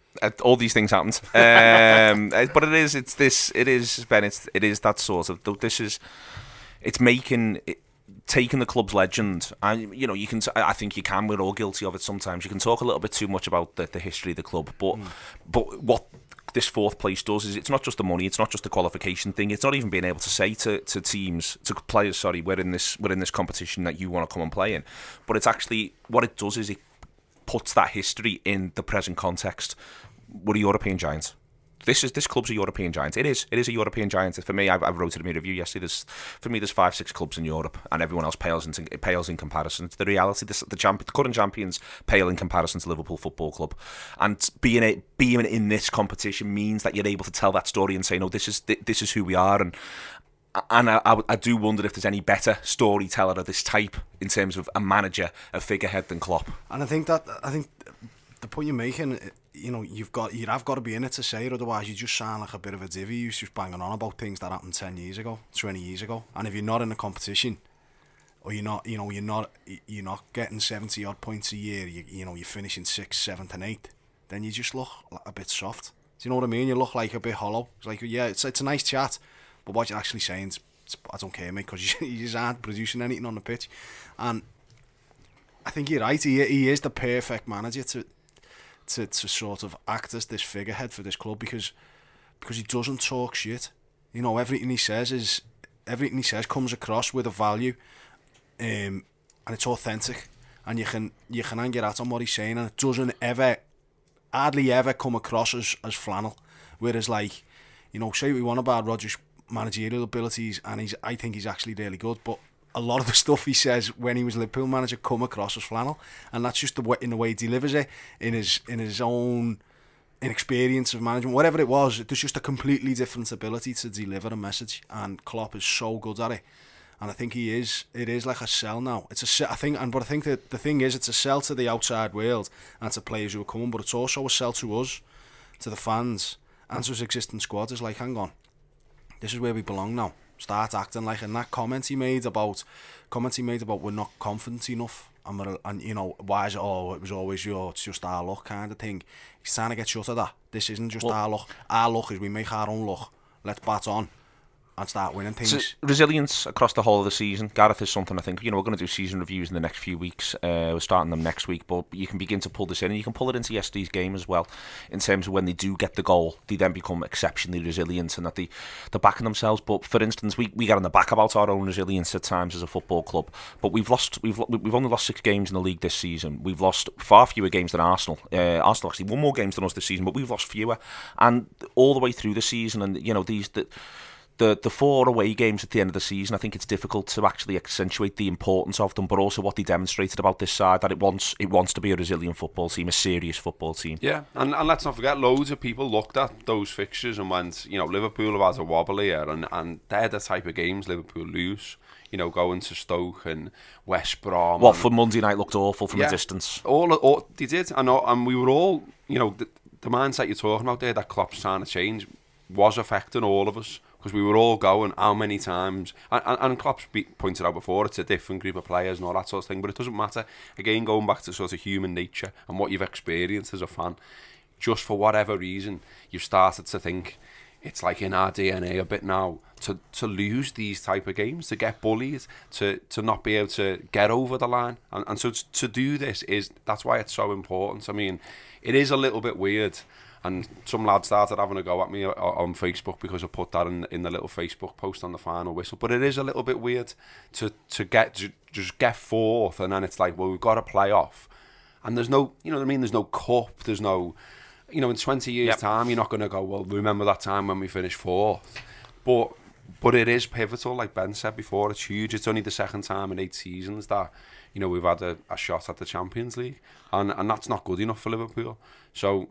All these things happened, but it is Ben. It is that sort of. It's taking the club's legend, and you can. I think you can. We're all guilty of it sometimes. You can talk a little bit too much about the history of the club, but what this fourth place does is it's not just the money, it's not just the qualification thing, it's not even being able to say to teams, to players, sorry, we're in this competition that you want to come and play in, but it's actually what it does is it puts that history in the present context. We're a European giant. This club's a European giant. It is a European giant. For me, I wrote it in my review yesterday. There's 5-6 clubs in Europe, and everyone else pales in comparison. It's the reality. The current champions pale in comparison to Liverpool Football Club, and being in this competition means that you're able to tell that story and say, no, this is who we are. And I do wonder if there's any better storyteller of this type in terms of a manager, a figurehead than Klopp. And I think the point you're making, you've got to be in it to say it, otherwise you just sound like a bit of a divvy who's just banging on about things that happened 10 years ago, 20 years ago. And if you're not in a competition, or you're not getting 70 odd points a year, you're finishing 6th, 7th and 8th, then you just look a bit soft. Do you know what I mean? You look like a bit hollow. It's like, yeah, it's a nice chat, but what you're actually saying is, I don't care, mate, because you just aren't producing anything on the pitch. And I think you're right. He is the perfect manager to sort of act as this figurehead for this club, because he doesn't talk shit. Everything he says comes across with a value, and it's authentic, and you can hang your hat on what he's saying, and it doesn't hardly ever come across as flannel. Whereas, like, say what we want about Rodgers' managerial abilities, and I think he's actually really good, but a lot of the stuff he says when he was Liverpool manager come across as flannel, and that's just in the way he delivers it, in his own inexperience of management, whatever it was. There's just a completely different ability to deliver a message, and Klopp is so good at it. And I think it is like a sell now. It's a sell, I think that the thing is, it's a sell to the outside world and to players who are coming, but it's also a sell to us, to the fans, and to his existing squad. It's like, hang on, this is where we belong now. Start acting like. And that comment he made about we're not confident enough, and why is it? Oh, it was always it's just our luck kind of thing. He's trying to get shut of that. This isn't just our luck. Our luck is we make our own luck. Let's bat on and start winning things. So, resilience across the whole of the season. Gareth is something I think, we're going to do season reviews in the next few weeks. We're starting them next week, but you can begin to pull this in, and you can pull it into yesterday's game as well, in terms of when they do get the goal, they then become exceptionally resilient, and that they're backing themselves. But for instance, we get on the back about our own resilience at times as a football club, but we've only lost 6 games in the league this season. We've lost far fewer games than Arsenal. Arsenal actually won more games than us this season, but we've lost fewer, and all the way through the season. And the 4 away games at the end of the season, I think it's difficult to actually accentuate the importance of them, but also what they demonstrated about this side, that it wants to be a resilient football team, a serious football team. Yeah, and let's not forget, loads of people looked at those fixtures and went, Liverpool have had a wobble here, and they're the type of games Liverpool lose. Going to Stoke and West Brom. What, for Monday night looked awful from a distance. All they did, and we were all, the mindset you're talking about there, that Klopp's trying to change, was affecting all of us. Because we were all going, how many times, and Klopp's pointed out before, it's a different group of players and all that sort of thing, but it doesn't matter. Again, going back to sort of human nature and what you've experienced as a fan, just for whatever reason, you've started to think it's like in our DNA a bit now to lose these type of games, to get bullied, to not be able to get over the line, and so to do this that's why it's so important. I mean, it is a little bit weird. And some lads started having a go at me on Facebook because I put that in the little Facebook post on the final whistle. But it is a little bit weird to just get 4th, and then it's like, well, we've got to play off. And there's no, there's no cup, there's no, in 20 years' time, you're not going to go, well, remember that time when we finished 4th. But it is pivotal, like Ben said before, it's huge. It's only the 2nd time in 8 seasons that, we've had a shot at the Champions League. And that's not good enough for Liverpool. So,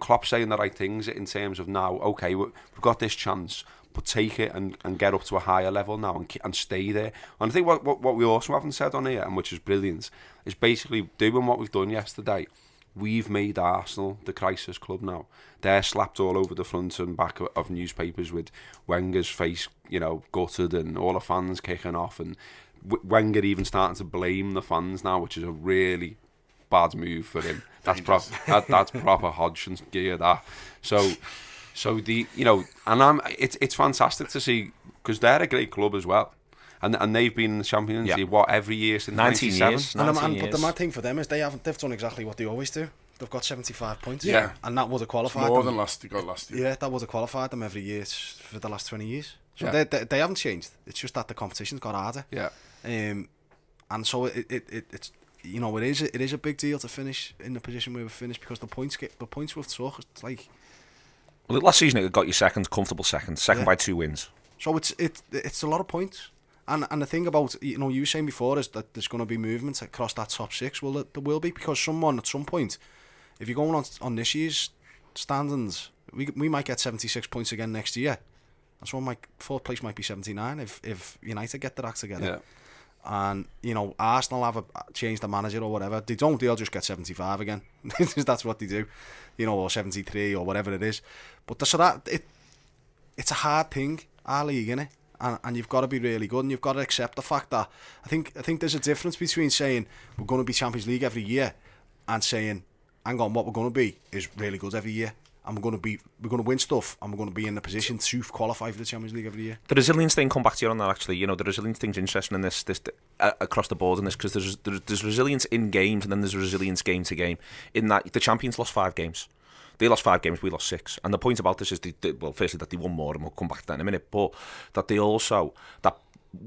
Klopp saying the right things in terms of now, okay, we've got this chance, but take it and get up to a higher level now and stay there. And I think what we also haven't said on here, and which is brilliant, is basically doing what we've done yesterday. We've made Arsenal the crisis club now. They're slapped all over the front and back of newspapers with Wenger's face, gutted, and all the fans kicking off, and Wenger even starting to blame the fans now, which is a really bad move for him. That's that's proper Hodgson's gear. That so the and it's fantastic to see because they're a great club as well. And they've been in the Champions League, every year since 19 years. But the mad thing for them is they've done exactly what they always do. They've got 75 points. Yeah. And that would have qualified it's more them. than they got last year. Yeah, that would have qualified them every year for the last 20 years. So Yeah. they haven't changed. It's just that the competition's got harder. Yeah. And so it's it is a big deal to finish in the position where we finished because the points we've took, it's like... Well, last season it got you comfortable second by 2 wins. So it's a lot of points. And the thing about, you were saying before is that there's going to be movement across that top 6. Well, there will be, because someone at some point, if you're going on this year's standings, we might get 76 points again next year. And so fourth place might be 79 if United get their act together. Yeah. And, Arsenal have changed the manager or whatever. They don't, they'll just get 75 again. That's what they do. Or 73 or whatever it is. But it's a hard thing, our league, innit? And you've got to be really good, and you've got to accept the fact that I think there's a difference between saying we're going to be Champions League every year and saying, hang on, what we're going to be is really good every year, and we're going to win stuff, and we're going to be in the position to qualify for the Champions League every year. The resilience thing, come back to you on that actually. The resilience thing's interesting in this across the board in this, because there's resilience in games, and then there's resilience game to game. In that the champions lost 5 games. They lost 5 games, we lost 6. And the point about this is, firstly, that they won more, and we'll come back to that in a minute, but that that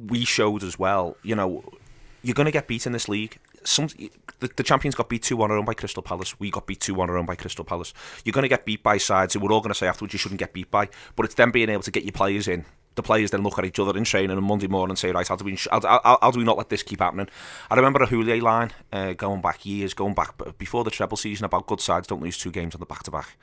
we showed as well, you're going to get beat in this league. The champions got beat 2-1 at home by Crystal Palace. We got beat 2-1 at home by Crystal Palace. You're going to get beat by sides who we're all going to say afterwards you shouldn't get beat by, but it's them being able to get your players in. The players then look at each other in training on Monday morning and say, right, how do we not let this keep happening? I remember a Houllier line going back before the treble season about good sides don't lose 2 games on the back-to-back.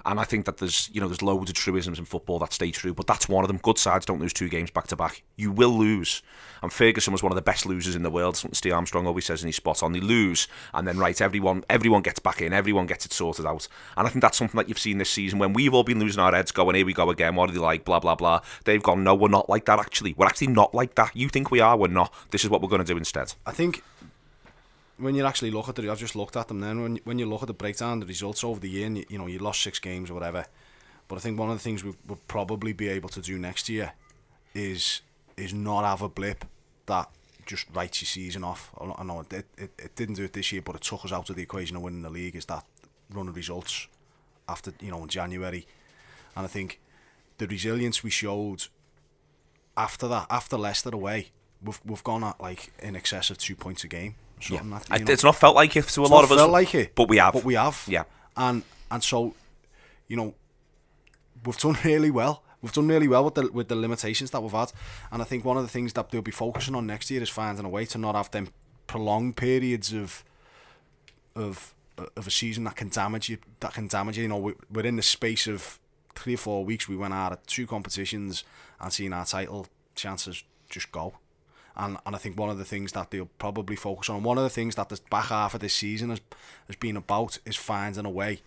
And I think that there's loads of truisms in football that stay true, but that's one of them. Good sides don't lose 2 games back-to-back. You will lose. And Ferguson was one of the best losers in the world. Something Steve Armstrong always says, and he's spot on. They lose, and then everyone gets back in, everyone gets it sorted out. And I think that's something that you've seen this season when we've all been losing our heads, going, here we go again, what are they like, blah, blah, blah. They've gone, no, we're not like that actually. We're actually not like that. You think we are, we're not. This is what we're going to do instead. I think when you actually look at I've just looked at them then, when you look at the breakdown, the results over the year, and you lost 6 games or whatever, but I think one of the things we'll probably be able to do next year is not have a blip that just writes your season off. I know it didn't do it this year, but it took us out of the equation of winning the league, is that run of results after, in January. And I think the resilience we showed after that, after Leicester away, we've gone at like in excess of 2 points a game. It's not felt like it to a lot of us, like it, but we have. Yeah. And so, we've done really well. We've done really well with the limitations that we've had. And I think one of the things that they'll be focusing on next year is finding a way to not have them prolonged periods of a season that can damage you. We're in the space of 3 or 4 weeks. We went out of 2 competitions and seen our title chances just go. And I think one of the things that they'll probably focus on, one of the things that the back half of this season has been about, is finding a way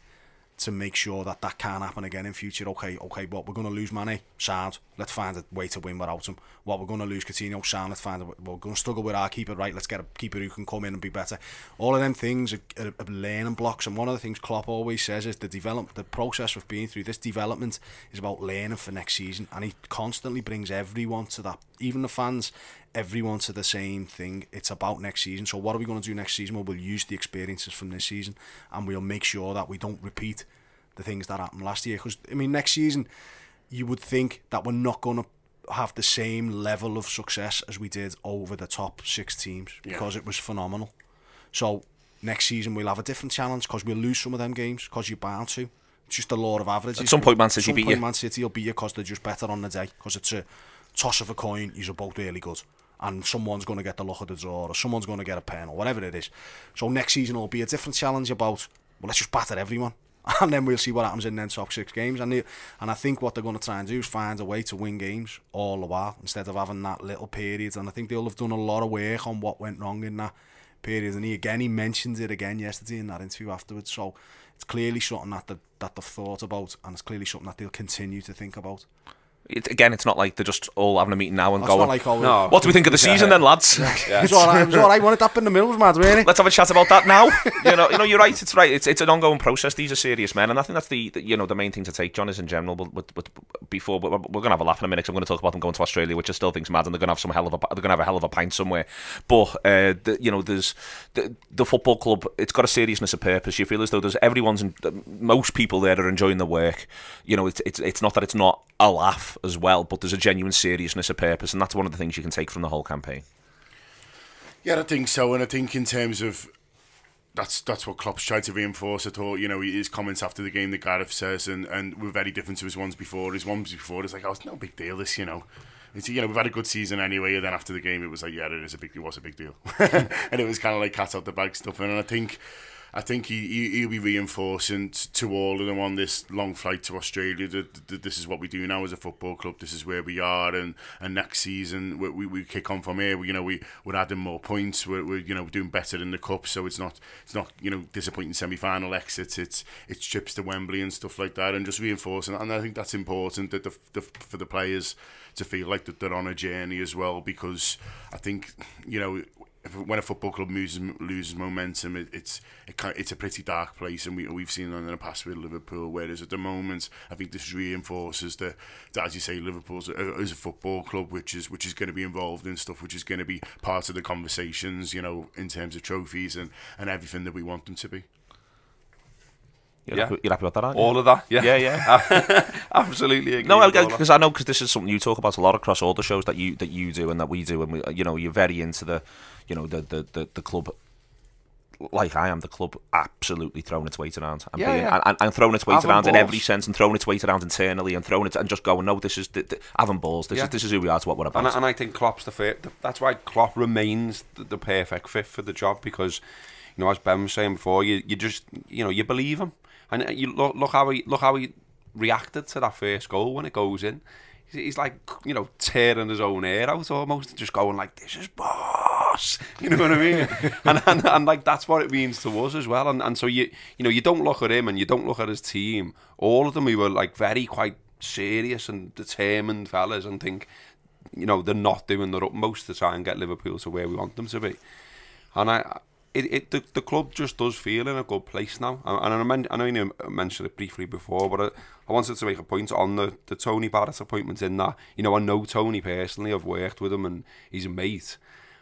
to make sure that can't happen again in future. Okay, what we're going to lose Mane, sound, let's find a way to win without him. What we're going to lose Coutinho, sound, let's find we're going to struggle with our keeper, right, let's get a keeper who can come in and be better. All of them things are learning blocks, and one of the things Klopp always says is the process of being through this development is about learning for next season, and he constantly brings everyone to that, even the fans, everyone to the same thing. It's about next season. So what are we going to do next season? Well, we'll use the experiences from this season, and we'll make sure that we don't repeat the things that happened last year. Because, next season, you would think that we're not going to have the same level of success as we did over the top 6 teams, because it was phenomenal. So next season, we'll have a different challenge, because we'll lose some of them games, because you're bound to. It's just the law of averages. At some point, Man City beat you. Man City will beat you because they're just better on the day, because it's a toss of a coin. You're both really good, and someone's going to get the luck of the draw, or someone's going to get a pen, or whatever it is. So next season will be a different challenge about, well, let's just batter everyone, and then we'll see what happens in them top 6 games. And I think what they're going to try and do is find a way to win games all the while, instead of having that little period. And I think they'll have done a lot of work on what went wrong in that period. And he mentioned it again yesterday in that interview afterwards. So it's clearly something that they've thought about, and it's clearly something that they'll continue to think about. Again, it's not like they're just all having a meeting now and That's not going, like all No. what do we think of the season then, lads? Yeah. It was all right. Wanted that in the middle, was mad, really. Let's have a chat about that now. You're right. It's right. It's an ongoing process. These are serious men, and I think that's the main thing to take, John, is in general. But we're going to have a laugh in a minute. 'Cause I'm going to talk about them going to Australia, which I still think's mad, and they're going to have a hell of a pint somewhere. But there's the football club. It's got a seriousness of purpose. You feel as though most people there are enjoying the work. It's not that it's not a laugh as well, but there's a genuine seriousness of purpose, and that's one of the things you can take from the whole campaign. Yeah, I think so, and I think in terms of that's what Klopp's tried to reinforce. I thought, his comments after the game that Gareth says, and were very different to his ones before. His ones before, it's like, oh, it's no big deal, this, It's, we've had a good season anyway, and then after the game, it was like, yeah, it was a big deal, and it was kind of like cat out the bag stuff. And I think he'll be reinforcing to all of them on this long flight to Australia that this is what we do now as a football club. This is where we are, and next season we kick on from here. We're adding more points. We're doing better in the cup. So it's not disappointing semi-final exits. It's trips to Wembley and stuff like that, and just reinforcing. And I think that's important that for the players to feel like that they're on a journey as well, because I think when a football club loses momentum, it's a pretty dark place, and we've seen that in the past with Liverpool. Whereas at the moment, I think this reinforces that as you say, Liverpool is a football club which is going to be involved in stuff, which is going to be part of the conversations, in terms of trophies and everything that we want them to be. You're happy about that, aren't you? All of that, yeah. Yeah. Absolutely agree. No, because this is something you talk about a lot across all the shows that you do and that we do, and you're very into the club. Like I am, the club absolutely throwing its weight around and throwing its weight around in every sense, and throwing its weight around internally, and throwing it and just going, no, this is having balls. This is who we are. It's what we're about. And I think Klopp's that's why Klopp remains the perfect fit for the job, because as Ben was saying before, you just you believe him. And you look how he reacted to that first goal when it goes in. He's like, tearing his own hair out almost, just going like, "This is boss." You know what I mean? and like that's what it means to us as well. And so you don't look at him and you don't look at his team. All of them, we were like very quite serious and determined fellas, and think, they're not doing their utmost to try and get Liverpool to where we want them to be. And the club just does feel in a good place now. And I know you mentioned it briefly before, but I wanted to make a point on the Tony Barrett appointment, in that, I know Tony personally, I've worked with him and he's a mate.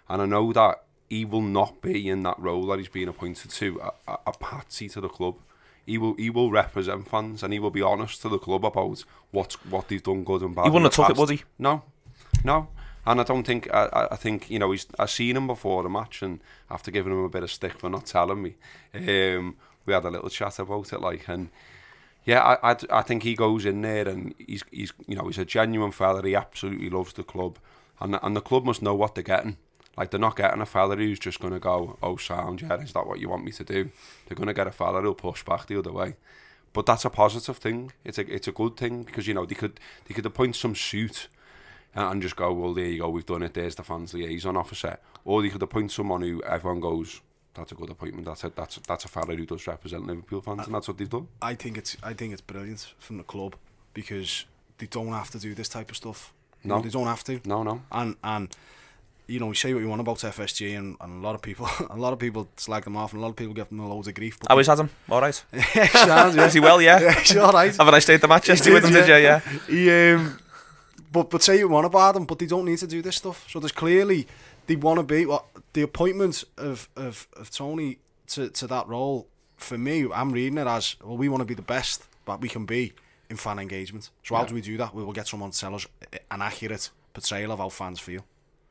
And I know that he will not be in that role that he's been appointed to a patsy to the club. He will represent fans, and he will be honest to the club about what they've done good and bad. He wouldn't have took it, would he? No. And I don't think, I think, I've seen him before the match, and after giving him a bit of stick for not telling me, we had a little chat about it, and yeah, I think he goes in there and he's a genuine fella. He absolutely loves the club, and the club must know what they're getting. Like, they're not getting a fella who's just going to go, "Oh, sound, yeah, is that what you want me to do?" They're going to get a fella who'll push back the other way. But that's a positive thing. It's a good thing, because they could appoint some suit and just go, "Well, there you go, we've done it, there's the fans liaison officer." Or they could appoint someone who everyone goes, "That's a good appointment, that's a fella who does represent Liverpool fans," and that's what they've done. I think it's brilliant from the club, because they don't have to do this type of stuff. No, they don't have to. No. And you say what you want about FSG, and a lot of people slag them off, and a lot of people give them loads of grief. How is Adam? All right. Yeah, is he well? Yeah. Yeah, he's all right. Have a nice day at the match yesterday with him, did you? Yeah. He But say you want about them, but they don't need to do this stuff. So there's clearly, they want to be, the appointment of Tony to that role, for me, I'm reading it as, well, we want to be the best that we can be in fan engagement. So how do we do that? We will get someone to tell us an accurate portrayal of how fans feel.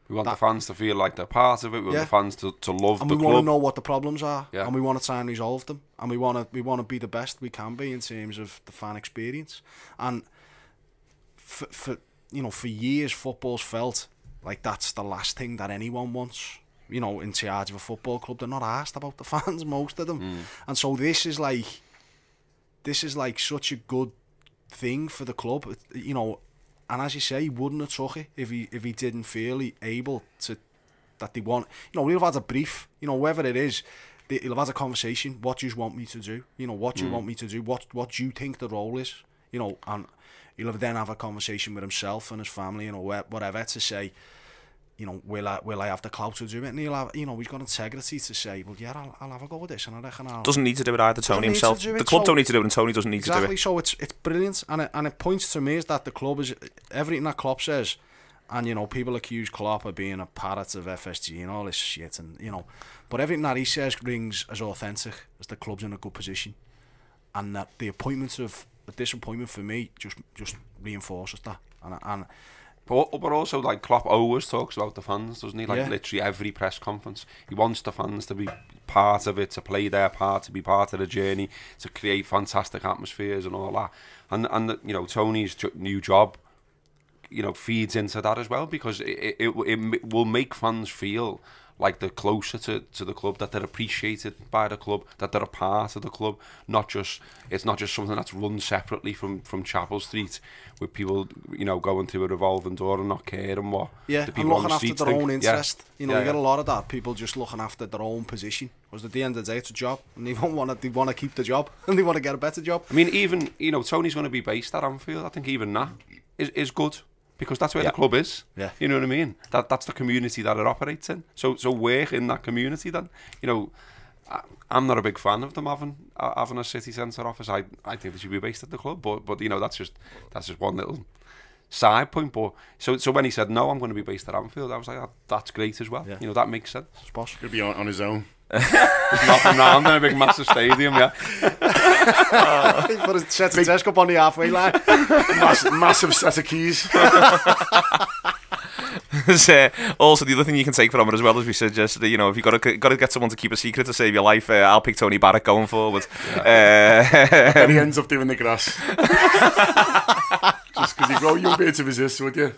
We want the fans to feel like they're part of it. We want the fans to love the club. And we want to know what the problems are, yeah. And we want to try and resolve them. And we want to be the best we can be in terms of the fan experience. And for years, football's felt like that's the last thing that anyone wants. In charge of a football club, they're not asked about the fans, most of them. And so this is like such a good thing for the club, And as you say, he wouldn't have took it if he didn't feel able to, that they want. We'll have had a brief, whoever it is, he'll have had a conversation. What do you want me to do? What do you want me to do? What do you think the role is? you know, and he'll then have a conversation with himself and his family, you know, whatever, to say, you know, will I have the clout to do it? And he'll have, you know, he's got integrity to say, well, yeah, I'll have a go with this, and I reckon I'll... Doesn't need to do it either, Tony himself. The club don't need to do it, and Tony doesn't need to do it. Exactly, so it's brilliant, and it points to me is that the club is, everything that Klopp says, and, you know, people accuse Klopp of being a parrot of FSG and all this shit, and, you know, but everything that he says rings as authentic as the club's in a good position, and that the disappointment for me just reinforces that, and But also, like, Klopp always talks about the fans, doesn't he? Like, literally every press conference. He wants the fans to be part of it, to play their part, to be part of the journey, to create fantastic atmospheres and all that. And you know, Tony's new job, you know, feeds into that as well, because it will make fans feel like they're closer to the club, that they're appreciated by the club, that they're a part of the club. It's not just something that's run separately from Chapel Street, with people, you know, going through a revolving door and not caring what the people and looking on the after streets their think. own interest. You know, you get a yeah. lot of that, people just looking after their own position. Because at the end of the day, it's a job, and they want to keep the job, and they want to get a better job. I mean, even, you know, Tony's going to be based at Anfield. I think even that is good, because that's where the club is. Yeah. You know what I mean? That's the community that it operates in. So work in that community then. You know, I'm not a big fan of them having a city centre office. I think they should be based at the club, but you know, that's just one little side point. But so when he said, no, I'm going to be based at Anfield, I was like, that's great as well. Yeah. You know, that makes sense. Posh. Could be on his own. Just knocking around in a big massive stadium, yeah. Put a set of desk up on the halfway line. Massive set of keys. Also, the other thing you can take from it as well, as we said yesterday, you know, if you've got to get someone to keep a secret to save your life, I'll pick Tony Barrett going forward. And he ends up doing the grass. Just because you wouldn't be able to resist, would you?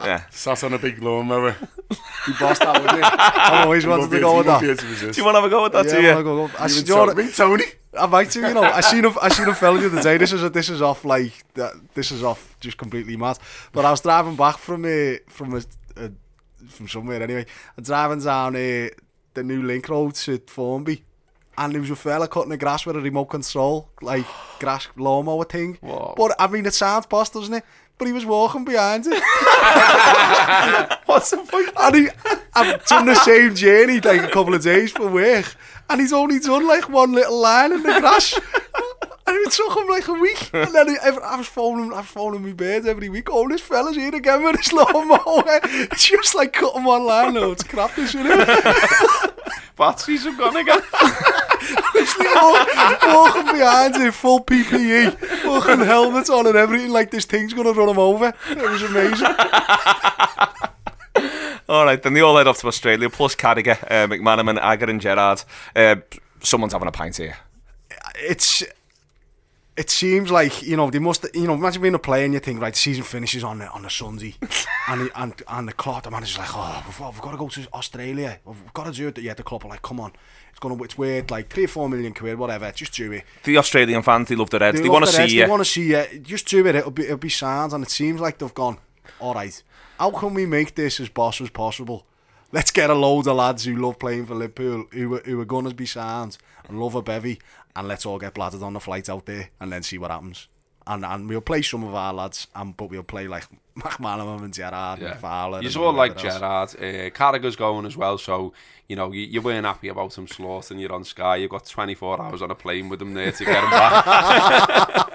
Yeah. Sat on a big lawnmower. You bossed that, wouldn't you? I always wanted to go with that. Do you want to have a go with that too? Yeah, I want to go. Me, Tony. I might too, you know. I seen a fella the other day. This is off like that. This is off just completely mad. But I was driving back from somewhere anyway. I'm driving down the new link road to Formby, and there was a fella cutting the grass with a remote control, like grass lawnmower thing. Whoa. But I mean, it sounds posh, doesn't it? But he was walking behind it. What's the point? And I've done the same journey like a couple of days for work, and he's only done like one little line in the grass. And it took him like a week. And then I was phoning my birds every week. Oh, this fella's here again with his lawnmower. It's just like cutting one line. No, it's crap, this, isn't it? Batteries have gone again. Walking behind in full PPE, fucking helmet on and everything, like this thing's going to run him over. It was amazing. Alright, then they all head off to Australia, plus Carragher, McManaman, Agger and Gerrard. Someone's having a pint here. It seems like, you know, they must, you know, imagine being a player and you think, right, the season finishes on a Sunday, and the clock, the manager's like, oh, we've got to go to Australia, we've got to do it. Yeah, the club are like, come on, it's weird, like 3 or 4 million quid, whatever, just do it. The Australian fans, they love the Reds, they want to see you. They want to see you, just do it, it'll be sound. And it seems like they've gone, alright, how can we make this as boss as possible? Let's get a load of lads who love playing for Liverpool, who are going to be sound and love a bevy, and let's all get bladdered on the flight out there and then see what happens. And we'll play some of our lads, but we'll play like McManaman and Gerrard and Fowler. You all like Gerrard. Carragher's going as well, so you know you weren't happy about him slaughtering you on Sky. You've got 24 hours on a plane with him there to get him back.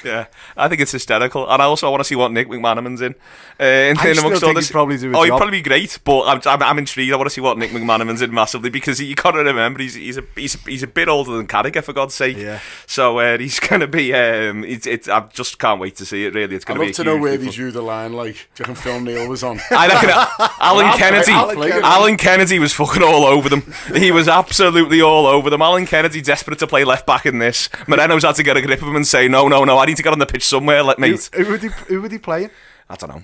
Yeah, I think it's hysterical, and I also want to see what Nick McManaman's in. I still think he'd probably do a job. He'd probably be great, but I'm intrigued. I want to see what Nick McManaman's in massively, because you got to remember he's a bit older than Carragher, for God's sake. Yeah. So he's going to be. I just can't wait to see it. Really, it's going to be. I'd love to know where they drew the line. Like, do you reckon Phil Neal was on? I reckon Alan Kennedy was fucking all over them. He was absolutely all over them. Alan Kennedy desperate to play left back in this. Moreno's had to get a grip of him and say, no, I need to get on the pitch somewhere, mate. Who would he playing? I don't know.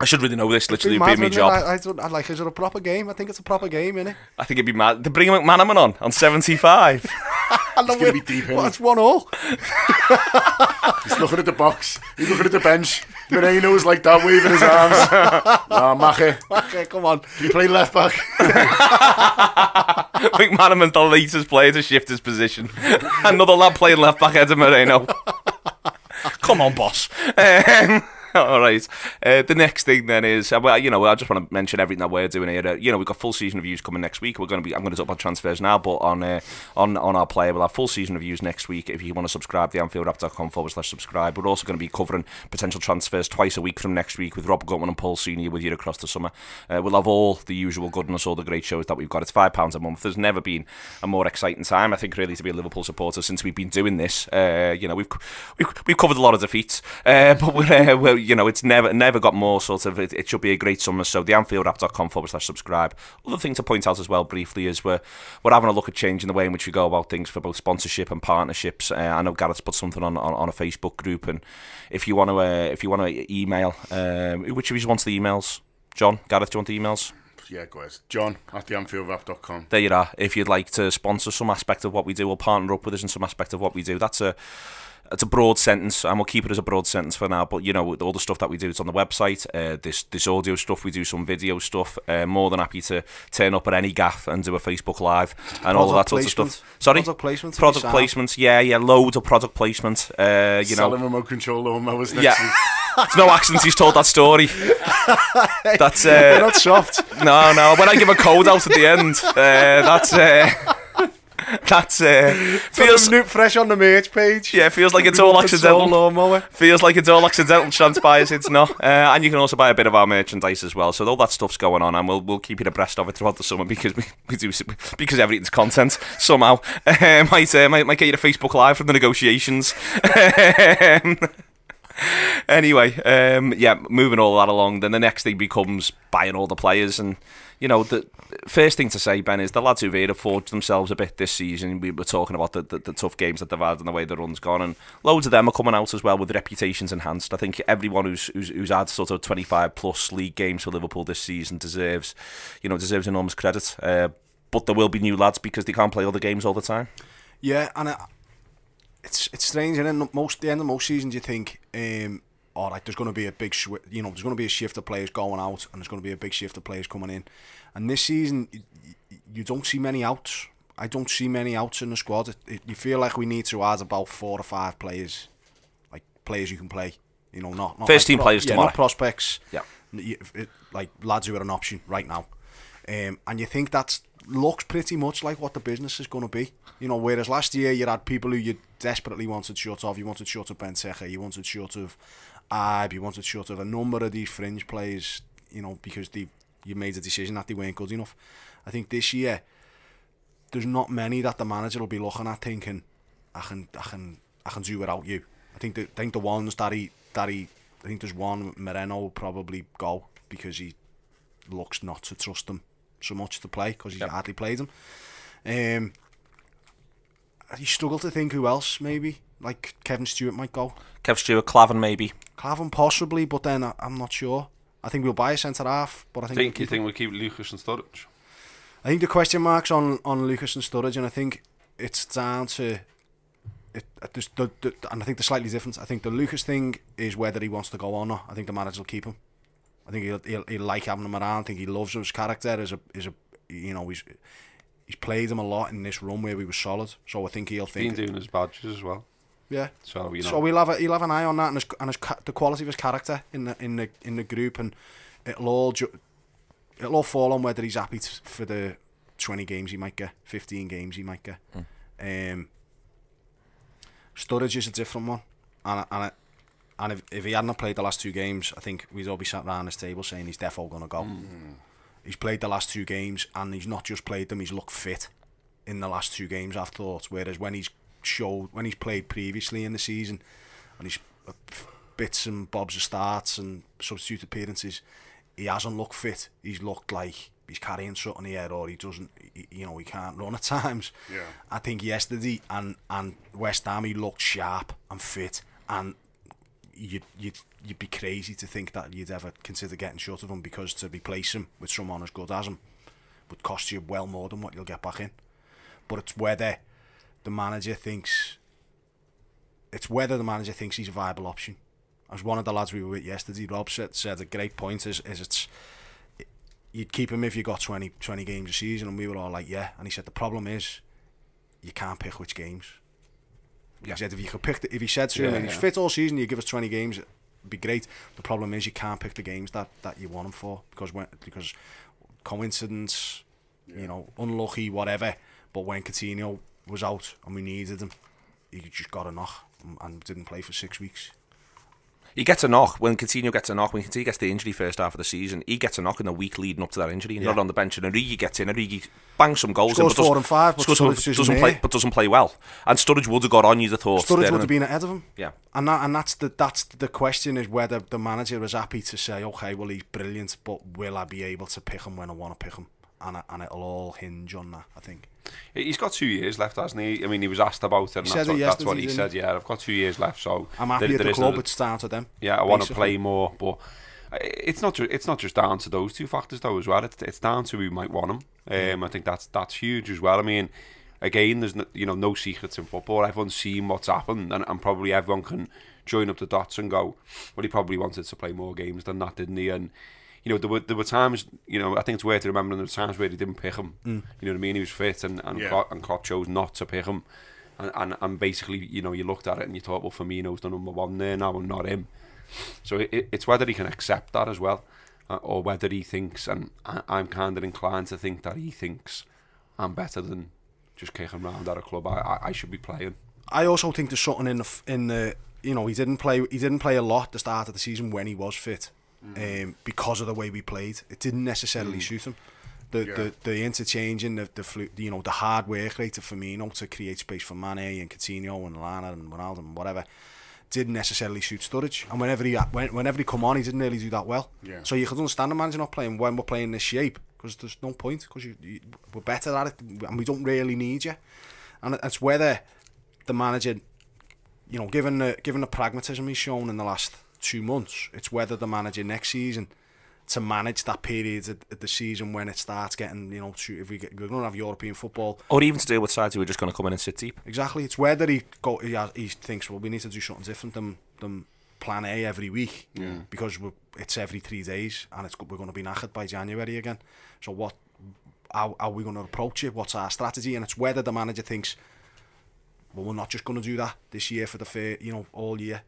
I should really know this. Literally, it'd be my job. I'd like, is it a proper game? I think it's a proper game, innit? I think it'd be mad. They're bringing McManaman on 75. It's going to be deep in. Well, it's 1-1. He's looking at the box. He's looking at the bench. Moreno's like that, waving his arms. Okay, come on. Can you play left back? McManaman, the latest player to shift his position. Another lad playing left back, Ed Moreno. Come on, boss. All right. The next thing then is, well, you know, I just want to mention everything that we're doing here. You know, we've got full season reviews coming next week. I'm going to talk about transfers now, but on our player, we'll have full season reviews next week. If you want to subscribe, the AnfieldRap.com/subscribe. We're also going to be covering potential transfers twice a week from next week with Rob Gutman and Paul Senior with you across the summer. We'll have all the usual goodness, all the great shows that we've got. It's £5 a month. There's never been a more exciting time, I think, really, to be a Liverpool supporter since we've been doing this. You know, we've covered a lot of defeats, but we're you know, it's never got more sort of, it should be a great summer. So the AnfieldRap.com/subscribe. Other thing to point out as well briefly is we're having a look at changing the way in which we go about things for both sponsorship and partnerships. I know Gareth's put something on a Facebook group, and if you want to email, which of you wants the emails? John, Gareth, do you want the emails? Yeah, go ahead. John at theanfieldwrap.com. There you are. If you'd like to sponsor some aspect of what we do or partner up with us in some aspect of what we do, that's a broad sentence, and we'll keep it as a broad sentence for now. But you know, all the stuff that we do, it's on the website. This audio stuff, we do some video stuff. More than happy to turn up at any gaff and do a Facebook Live and all of that sort of stuff. Sorry, product placements. Yeah, loads of product placement. You Selling know, remote control lawnmowers next week. It's no accident he's told that story. That's You're not soft. No. When I give a code out at the end, that's feels fresh on the merch page. Yeah, feels like it's all accidental. Feels like it's all accidental. Transpires it's not. And you can also buy a bit of our merchandise as well. So all that stuff's going on, and we'll keep you abreast of it throughout the summer because we do, because everything's content somehow. Might get you to Facebook Live from the negotiations. Anyway, moving all that along, then the next thing becomes buying all the players. And you know, the first thing to say, Ben, is the lads who've here have forged themselves a bit this season. We were talking about the tough games that they've had and the way the run's gone, and loads of them are coming out as well with reputations enhanced. I think everyone who's had sort of 25 plus league games for Liverpool this season deserves enormous credit. But there will be new lads because they can't play all the games all the time. Yeah, and it's strange, and at the end of most seasons you think, all right, there's going to be a big there's going to be a shift of players going out, and there's going to be a big shift of players coming in. And this season, you don't see many outs. I don't see many outs in the squad. You feel like we need to add about 4 or 5 players, like players you can play. You know, not first team players tomorrow, not prospects. Yeah, like lads who are an option right now. And you think that looks pretty much like what the business is going to be. You know, whereas last year you had people who you desperately wanted short of. You wanted short of Benteke, you wanted short of Ibe, you wanted short of a number of these fringe players, you know, because you made a decision that they weren't good enough. I think this year there's not many that the manager will be looking at thinking, I can do without you. I think the ones that he I think there's one, Moreno will probably go because he looks not to trust them so much to play because he's hardly played them. You struggle to think who else, maybe. Like Kevin Stewart might go. Kev Stewart, Clavan maybe. Clavan possibly, but then I'm not sure. I think we'll buy a centre-half, but I think... You think we'll keep Lucas and Sturridge? I think the question mark's on Lucas and Sturridge, and I think it's down to... and I think they're slightly different. I think the Lucas thing is whether he wants to go or not. I think the manager will keep him. I think he'll like having him around. I think he loves his character as a you know, he's played him a lot in this run where we were solid. So I think he'll think... He's been doing his badges as well. Yeah. So you know. So he'll have an eye on that and the quality of his character in the group, and it'll all fall on whether he's happy for the 20 games he might get, 15 games he might get. Sturridge is a different one, and if he hadn't played the last 2 games, I think we'd all be sat around this table saying he's definitely going to go. He's played the last 2 games, and he's not just played them, he's looked fit in the last 2 games, I've thought, whereas when he's played previously in the season and he's bits and bobs of starts and substitute appearances, he hasn't looked fit. He's looked like he's carrying something here, or he can't run at times. Yeah. I think yesterday and West Ham, he looked sharp and fit, and you'd be crazy to think that you'd ever consider getting short of him, because to replace him with someone as good as him would cost you well more than what you'll get back in. But it's whether the manager thinks he's a viable option, As one of the lads we were with yesterday, Rob said a great point is you'd keep him if you got 20 games a season, and we were all like, yeah. And he said the problem is you can't pick which games. He said if you could pick, if he said to him, he's fit all season, you give us 20 games, it'd be great. The problem is you can't pick the games that you want him for because coincidence, you know, unlucky, whatever. But when Coutinho was out and we needed him, he just got a knock and didn't play for 6 weeks. He gets a knock when Coutinho gets a knock. When Coutinho gets the injury first half of the season, he gets a knock in the week leading up to that injury. He's not on the bench, and Origi gets in. Origi bangs some goals, scores 4 and 5, but doesn't play well. And Sturridge would have got on. You'd have thought Sturridge would have been ahead of him. Yeah, and that's the question, is whether the manager is happy to say, okay, well, he's brilliant, but will I be able to pick him when I want to pick him? And it'll all hinge on that, I think. He's got 2 years left, hasn't he? I mean, he was asked about it, and that's what he said. Yeah, I've got 2 years left, so I'm happy at the club. It's down to them. Yeah, I want to play more, but it's not just down to those two factors though as well. It's down to who might want him. I think that's huge as well. I mean, again, there's no secrets in football. Everyone's seen what's happened, and probably everyone can join up the dots and go, well, he probably wanted to play more games than that, didn't he? And there were times, I think it's worth remembering, there were times where he didn't pick him. You know what I mean? He was fit, and Klopp chose not to pick him. And basically, you looked at it and you thought, well, Firmino's the number one there now and not him. So it's whether he can accept that as well, or whether he thinks, and I'm kind of inclined to think that he thinks, I'm better than just kicking around at a club. I should be playing. I also think there's something in the he didn't play a lot at the start of the season when he was fit. Because of the way we played, it didn't necessarily suit him. The interchanging, the hard work rate of Firmino to create space for Mane and Coutinho and Lana and Ronaldo and whatever didn't necessarily suit Sturridge. And whenever he come on, he didn't really do that well. Yeah. So you could understand the manager not playing when we're playing this shape, because there's no point, because we're better at it and we don't really need you. And it's whether the manager, given the pragmatism he's shown in the last 2 months, it's whether the manager next season, to manage that period of the season when it starts getting, if we're going to have European football, or even to deal with sides who are just going to come in and sit deep. Exactly, it's whether he thinks, well, we need to do something different than plan A every week, because it's every 3 days and we're going to be knackered by January again. So how are we going to approach it? What's our strategy? And it's whether the manager thinks, well, we're not just going to do that this year for the all year,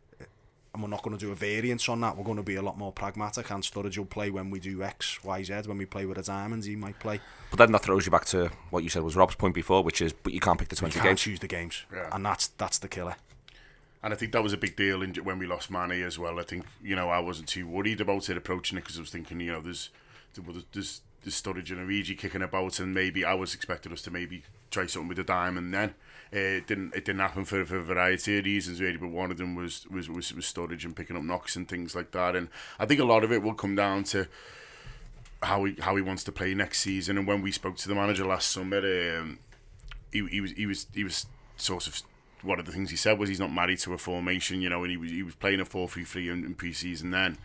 and we're not going to do a variance on that. We're going to be a lot more pragmatic, and Sturridge will play when we do X, Y, Z. When we play with the diamonds, he might play. But then that throws you back to what you said was Rob's point before, which is, but you can't pick the 20 games. You can't choose the games, and that's the killer. And I think that was a big deal when we lost Mane as well. I think, I wasn't too worried about it approaching it, because I was thinking, there's Sturridge and Origi kicking about, and maybe I was expecting us to maybe try something with the diamond then. It didn't happen for a variety of reasons really, but one of them was Sturridge and picking up knocks and things like that. And I think a lot of it will come down to how he wants to play next season. And when we spoke to the manager last summer, he was sort of, one of the things he said was he's not married to a formation, and he was playing a 4-3-3 in pre-season then.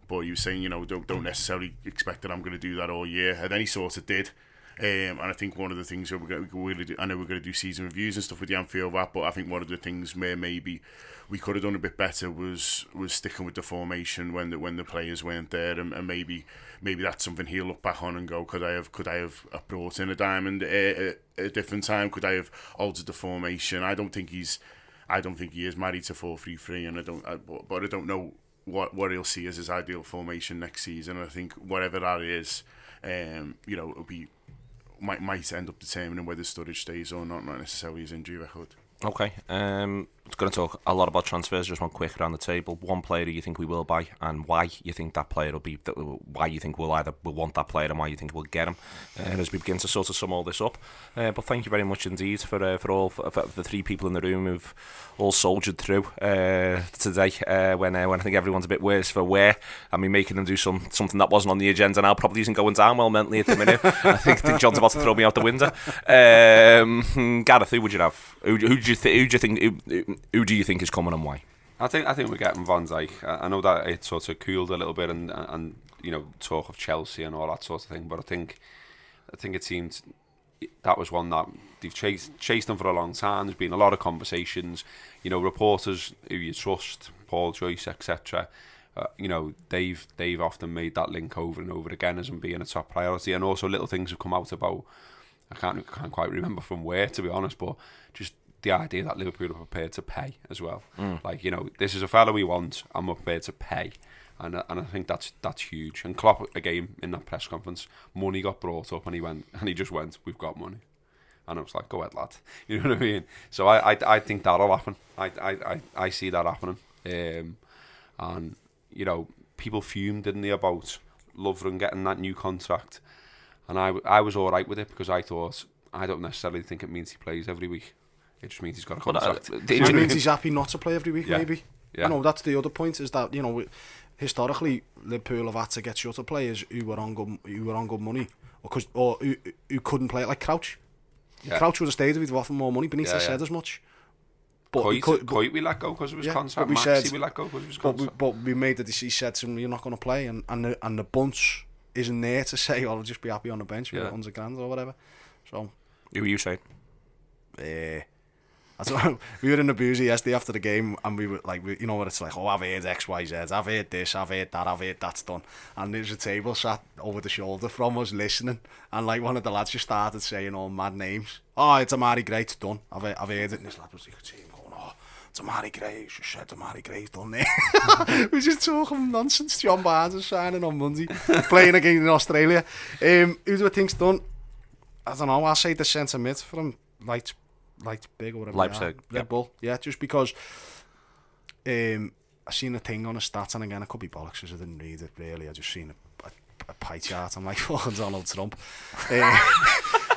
But he was saying, don't necessarily expect that I'm going to do that all year. And then he sort of did. And I think one of the things that we're going to do, I know we're going to do season reviews and stuff with the Anfield wrap, but I think one of the things where maybe we could have done a bit better was sticking with the formation when the players weren't there, and maybe that's something he'll look back on and go, could I have brought in a diamond at a different time? Could I have altered the formation? I don't think he is married to 4-3-3, and I don't know what he'll see as his ideal formation next season. I think whatever that is, it'll be. Might end up determining whether Sturridge stays or not necessarily his injury record. Okay, it's going to talk a lot about transfers. Just one quick around the table. One player you think we will buy, and why you think that player will be. Why you think we'll want that player, and why you think we'll get him. As we begin to sort of sum all this up. But thank you very much indeed for the 3 people in the room who've all soldiered through today. When I think everyone's a bit worse for wear. I mean, making them do something that wasn't on the agenda now probably isn't going down well mentally at the minute. I think John's about to throw me out the window. Gareth, who would you have? Who do you think is coming and why? I think we're getting Van Dijk. I know that it sort of cooled a little bit, and talk of Chelsea and all that sort of thing. But I think it seemed, that was one that they've chased them for a long time. There's been a lot of conversations, you know, reporters who you trust, Paul Joyce, etc. You know, they've often made that link over and over again as them being a top priority, and also little things have come out about. I can't quite remember from where, to be honest, but just the idea that Liverpool are prepared to pay as well. Like, you know, this is a fellow we want, and we're prepared to pay. And I think that's huge. And Klopp, again, in that press conference, money got brought up, and he just went, "We've got money." And I was like, "Go ahead, lad." You know what I mean? So I think that'll happen. I see that happening. And, you know, people fumed, didn't they, about Lovren getting that new contract. And I was all right with it, because I thought, I don't necessarily think it means he plays every week. It just means he's got a contract. It means he's happy not to play every week, maybe. Yeah. No, that's the other point, is that, you know, historically Liverpool have had to get shutter players who were on good money, or who couldn't play it, like Crouch. Yeah. Crouch would have stayed if he'd offered more money. Benitez said as much. But Coit we let go because of his contract. Maxi we let go because of his contract. But we made the decision. He said to him, "You're not going to play," and the bunch isn't there to say, "I'll just be happy on the bench with $100,000 or whatever." So who were you saying? We were in the boozy yesterday after the game, and we were like, you know what it's like, "Oh, I've heard X, Y, Z, I've heard this, I've heard that, I've heard that's done." And there's a table sat over the shoulder from us listening, and like one of the lads just started saying all mad names. "Oh, it's Amari Gray, it's done. I've heard it." And this lad was like, going, "Oh, it's Amari Gray, you just said Amari Gray's done there." We're just talking nonsense. John Barnes is signing on Monday, playing again in Australia. Who do I think's done? I don't know, I'll say the centre mid from Big or whatever. Leipzig. Red Bull. Yeah, just because I seen a thing on a stats, and again, it could be bollocks because I didn't read it really. I just seen a pie chart. I'm like, fucking Donald Trump. I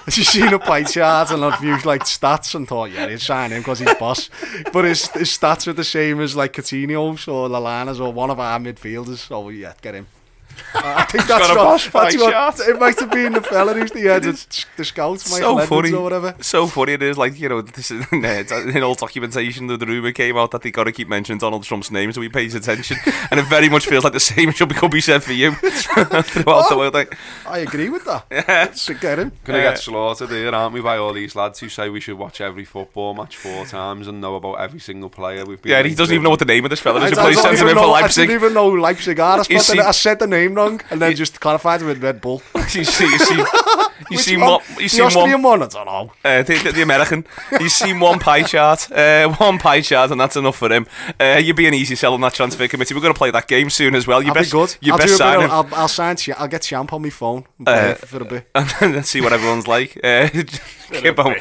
just seen a pie chart and I've used like stats and thought, yeah, he'll sign him because he's boss. But his stats are the same as like Coutinho's or Lallana's or one of our midfielders. So yeah, get him. I think that's what it might have been, the fella who's the head of the scouts, Michael Edwards or whatever. So funny it is, like, you know, this is in all documentation that the rumour came out that they got to keep mentioning Donald Trump's name so he pays attention, and it very much feels like the same could be said for you throughout the world. Like, I agree with that. Yeah. So get him. Gonna get slaughtered here, aren't we, by all these lads who say we should watch every football match 4 times and know about every single player we've been. Yeah, he doesn't even know what the name of this fella is who plays centre mid for Leipzig. I didn't even know Leipzig are. I said the name wrong and then just clarified it with Red Bull. You see one, I don't know. The American. You see one pie chart, and that's enough for him. You'd be an easy sell on that transfer committee. We're going to play that game soon as well. You best sign him. I'll sign. I'll get Champ on my phone and play it for a bit. And let's see what everyone's like. Gibbo,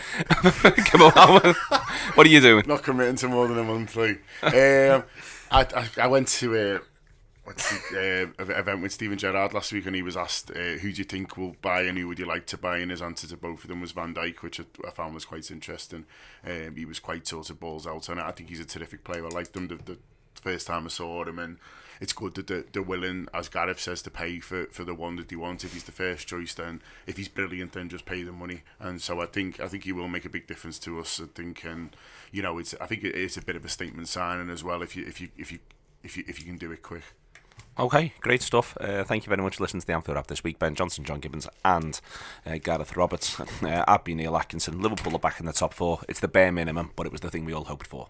what are you doing? Not committing to more than a month. Like. I went to an event with Steven Gerrard last week, and he was asked, who do you think will buy and who would you like to buy, and his answer to both of them was Van Dijk, which I found was quite interesting. He was quite sort of balls out, and I think he's a terrific player. I liked him the first time I saw him, and it's good that they're willing, as Gareth says, to pay for the one that they want. If he's the first choice, then if he's brilliant, then just pay the money. And so I think he will make a big difference to us. I think, and you know, I think it's a bit of a statement signing as well if you can do it quick. Okay, great stuff. Thank you very much for listening to the Anfield Wrap this week. Ben Johnson, John Gibbons and Gareth Roberts. I've been Neil Atkinson. Liverpool are back in the top 4. It's the bare minimum, but it was the thing we all hoped for.